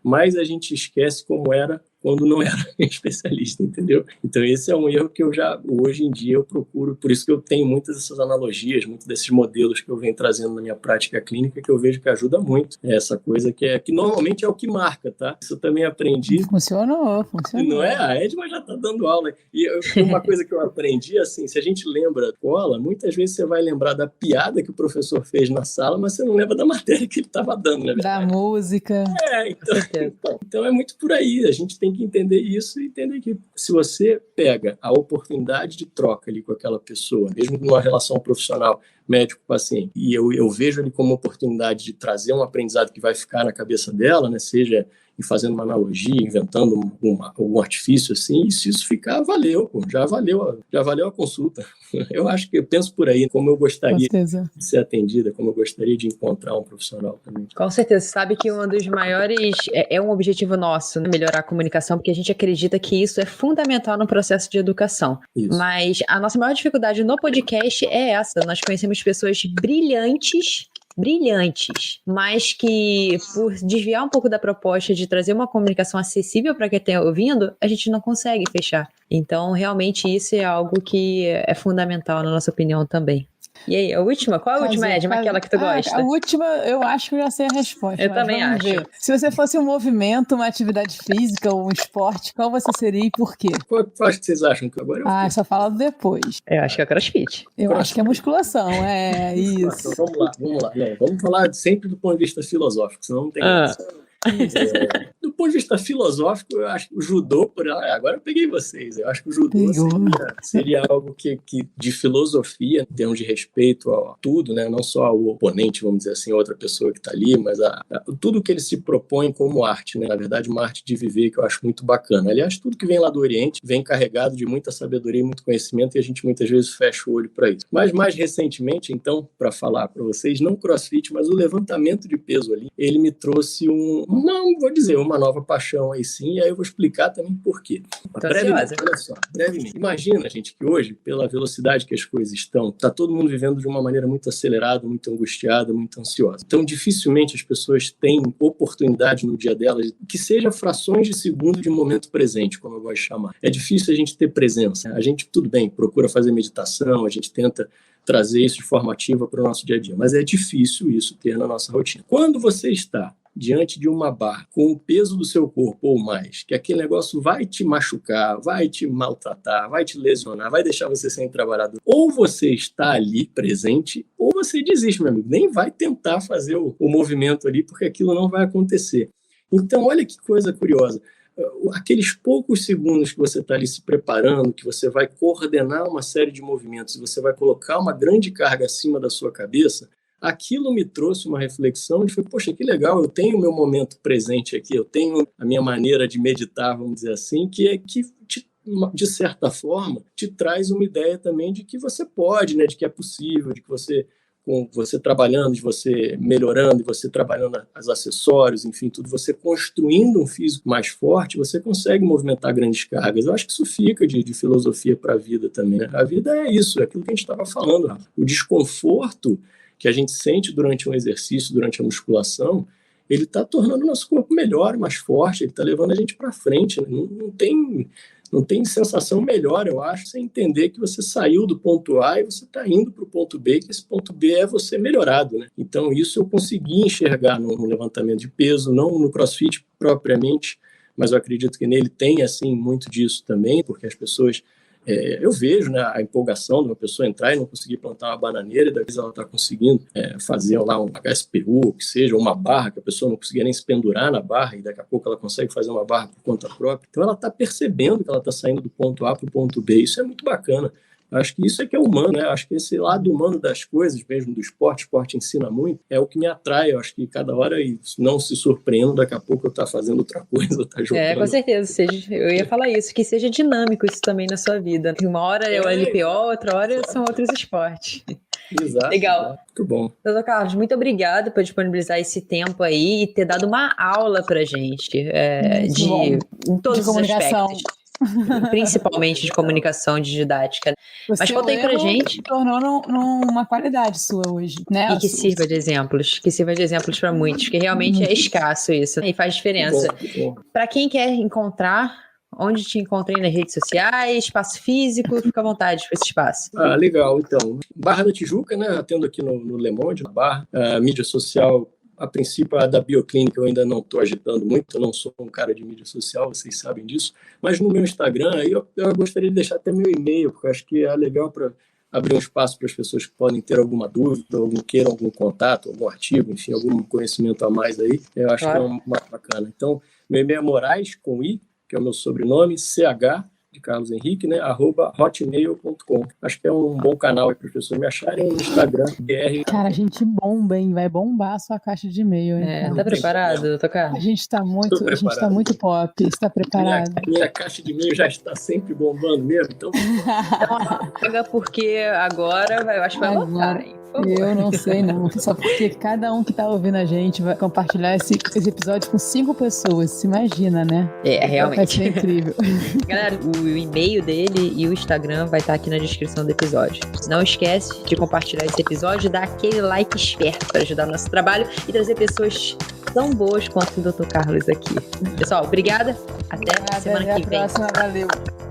S3: mais a gente esquece como era quando não era especialista, entendeu? Então esse é um erro que hoje em dia eu procuro, por isso que eu tenho muitas dessas analogias, muitos desses modelos que eu venho trazendo na minha prática clínica, que eu vejo que ajuda muito. Essa coisa que normalmente é o que marca, tá? Isso eu também aprendi.
S2: Funcionou.
S3: Não é? A Edma já tá dando aula. E uma coisa que eu aprendi, assim, se a gente lembra da escola, muitas vezes você vai lembrar da piada que o professor fez na sala, mas você não lembra da matéria que ele estava dando, né?
S2: Da música.
S3: Então é muito por aí. A gente tem que entender isso e entender que se você pega a oportunidade de troca ali com aquela pessoa, mesmo numa relação profissional médico-paciente, e eu vejo ali como oportunidade de trazer um aprendizado que vai ficar na cabeça dela, né, seja fazendo uma analogia, inventando algum artifício assim, e se isso ficar, valeu, já valeu a consulta. Eu penso por aí, como eu gostaria de ser atendida, como eu gostaria de encontrar um profissional também.
S1: Com certeza, você sabe que um dos maiores, é um objetivo nosso, né? Melhorar a comunicação, porque a gente acredita que isso é fundamental no processo de educação. Isso. Mas a nossa maior dificuldade no podcast é essa, nós conhecemos pessoas brilhantes, mas que por desviar um pouco da proposta de trazer uma comunicação acessível para quem está ouvindo, a gente não consegue fechar. Então, realmente, isso é algo que é fundamental, na nossa opinião, também. E aí, a última? Qual é a última, Edma? Aquela que tu gosta?
S2: A última, eu acho que eu já sei a resposta.
S1: Eu também acho.
S2: Ver. Se você fosse um movimento, uma atividade física ou um esporte, qual você seria e por quê?
S3: Qual que vocês acham que agora eu
S2: só falo depois.
S1: Eu acho que é crossfit.
S2: Acho que é musculação, isso.
S3: Então, vamos lá. Vamos falar sempre do ponto de vista filosófico, senão não tem graça. Do ponto de vista filosófico, eu acho que o judô, agora eu peguei vocês, eu acho que o judô seria algo que de filosofia, em termos de respeito a tudo, né? Não só ao oponente, vamos dizer assim, outra pessoa que está ali, mas tudo que ele se propõe como arte, né? Na verdade, uma arte de viver que eu acho muito bacana. Aliás, tudo que vem lá do Oriente vem carregado de muita sabedoria e muito conhecimento, e a gente muitas vezes fecha o olho para isso. Mas mais recentemente, então, para falar para vocês, não crossfit, mas o levantamento de peso ali, ele me trouxe não vou dizer uma nova paixão aí sim, e aí eu vou explicar também por quê. Brevemente. Imagina, gente, que hoje, pela velocidade que as coisas estão, está todo mundo vivendo de uma maneira muito acelerada, muito angustiada, muito ansiosa. Então, dificilmente as pessoas têm oportunidade no dia delas, que seja frações de segundo de momento presente, como eu gosto de chamar. É difícil a gente ter presença. A gente, tudo bem, procura fazer meditação, a gente tenta trazer isso de forma ativa para o nosso dia a dia, mas é difícil isso ter na nossa rotina. Quando você está diante de uma barra com o peso do seu corpo ou mais, que aquele negócio vai te machucar, vai te maltratar, vai te lesionar, vai deixar você sem trabalhador, ou você está ali presente, ou você desiste, meu amigo, nem vai tentar fazer o movimento ali, porque aquilo não vai acontecer. Então, olha que coisa curiosa. aqueles poucos segundos que você está ali se preparando, que você vai coordenar uma série de movimentos, você vai colocar uma grande carga acima da sua cabeça, aquilo me trouxe uma reflexão de, poxa, que legal, eu tenho o meu momento presente aqui, eu tenho a minha maneira de meditar, vamos dizer assim, que de certa forma, te traz uma ideia também de que você pode, né, de que é possível, de que você, com você trabalhando, de você melhorando, de você trabalhando os acessórios, enfim, tudo, você construindo um físico mais forte, você consegue movimentar grandes cargas. Eu acho que isso fica de filosofia para a vida também, né? A vida é isso, é aquilo que a gente estava falando, Rafa. O desconforto que a gente sente durante um exercício, durante a musculação, ele está tornando o nosso corpo melhor, mais forte, ele está levando a gente para frente. Não tem sensação melhor, eu acho, você entender que você saiu do ponto A e você está indo para o ponto B, que esse ponto B é você melhorado, né? Então, isso eu consegui enxergar no levantamento de peso, não no CrossFit propriamente, mas eu acredito que nele tem, assim, muito disso também, porque as pessoas... eu vejo, né, a empolgação de uma pessoa entrar e não conseguir plantar uma bananeira, e daí ela está conseguindo fazer lá um HSPU, que seja uma barra, que a pessoa não conseguia nem se pendurar na barra, e daqui a pouco ela consegue fazer uma barra por conta própria. Então ela está percebendo que ela está saindo do ponto A para o ponto B. Isso é muito bacana. Eu acho que isso é que é humano, né? Eu acho que esse lado humano das coisas, mesmo do esporte, o esporte ensina muito, é o que me atrai. Eu acho que cada hora, e não se surpreendo, daqui a pouco eu estou fazendo outra coisa, estou jogando.
S1: Com certeza. Eu ia falar isso, que seja dinâmico isso também na sua vida. Uma hora é o LPO, outra hora são outros esportes.
S3: Exato.
S1: Legal.
S3: Exato. Muito bom.
S1: Doutor Carlos, muito obrigada por disponibilizar esse tempo aí e ter dado uma aula pra gente em todos os aspectos. Principalmente de comunicação, de didática. Mas conta aí pra gente.
S2: Tornou uma qualidade sua hoje, né?
S1: E que sirva de exemplos para muitos, porque realmente é escasso isso e faz diferença. Para quem quer encontrar, onde te encontrei nas redes sociais, espaço físico, fica à vontade para esse espaço.
S3: Legal, então. Barra da Tijuca, né? Atendo aqui no Le Monde, na Barra. Mídia social, a princípio, a da Bioclínica, eu ainda não estou agitando muito, eu não sou um cara de mídia social, vocês sabem disso, mas no meu Instagram, aí eu gostaria de deixar até meu e-mail, porque eu acho que é legal para abrir um espaço para as pessoas que podem ter alguma dúvida, ou queiram algum contato, algum artigo, enfim, algum conhecimento a mais aí, eu acho que é uma bacana. Então, meu e-mail é Moraes, com I, que é o meu sobrenome, CH, de Carlos Henrique, né, @hotmail.com. Acho que é um bom canal aí para as pessoas me acharem no Instagram, BR.
S2: Cara, a gente bomba, hein? Vai bombar a sua caixa de e-mail, hein?
S1: Tá preparado, doutor Carlos?
S2: A gente tá muito pop. Você está preparado?
S3: Minha caixa de e-mail já está sempre bombando mesmo, então...
S1: Paga porque agora eu acho que vai lotar, hein?
S2: Eu não sei, não. Só porque cada um que tá ouvindo a gente vai compartilhar esse episódio com 5 pessoas. Se imagina, né?
S1: Realmente.
S2: Vai ser incrível.
S1: Galera, o e-mail dele e o Instagram vai estar aqui na descrição do episódio. Não esquece de compartilhar esse episódio, dar aquele like esperto para ajudar o nosso trabalho e trazer pessoas tão boas quanto o Dr. Carlos aqui. Pessoal, obrigada. Até semana que vem.
S2: Até a próxima. Valeu.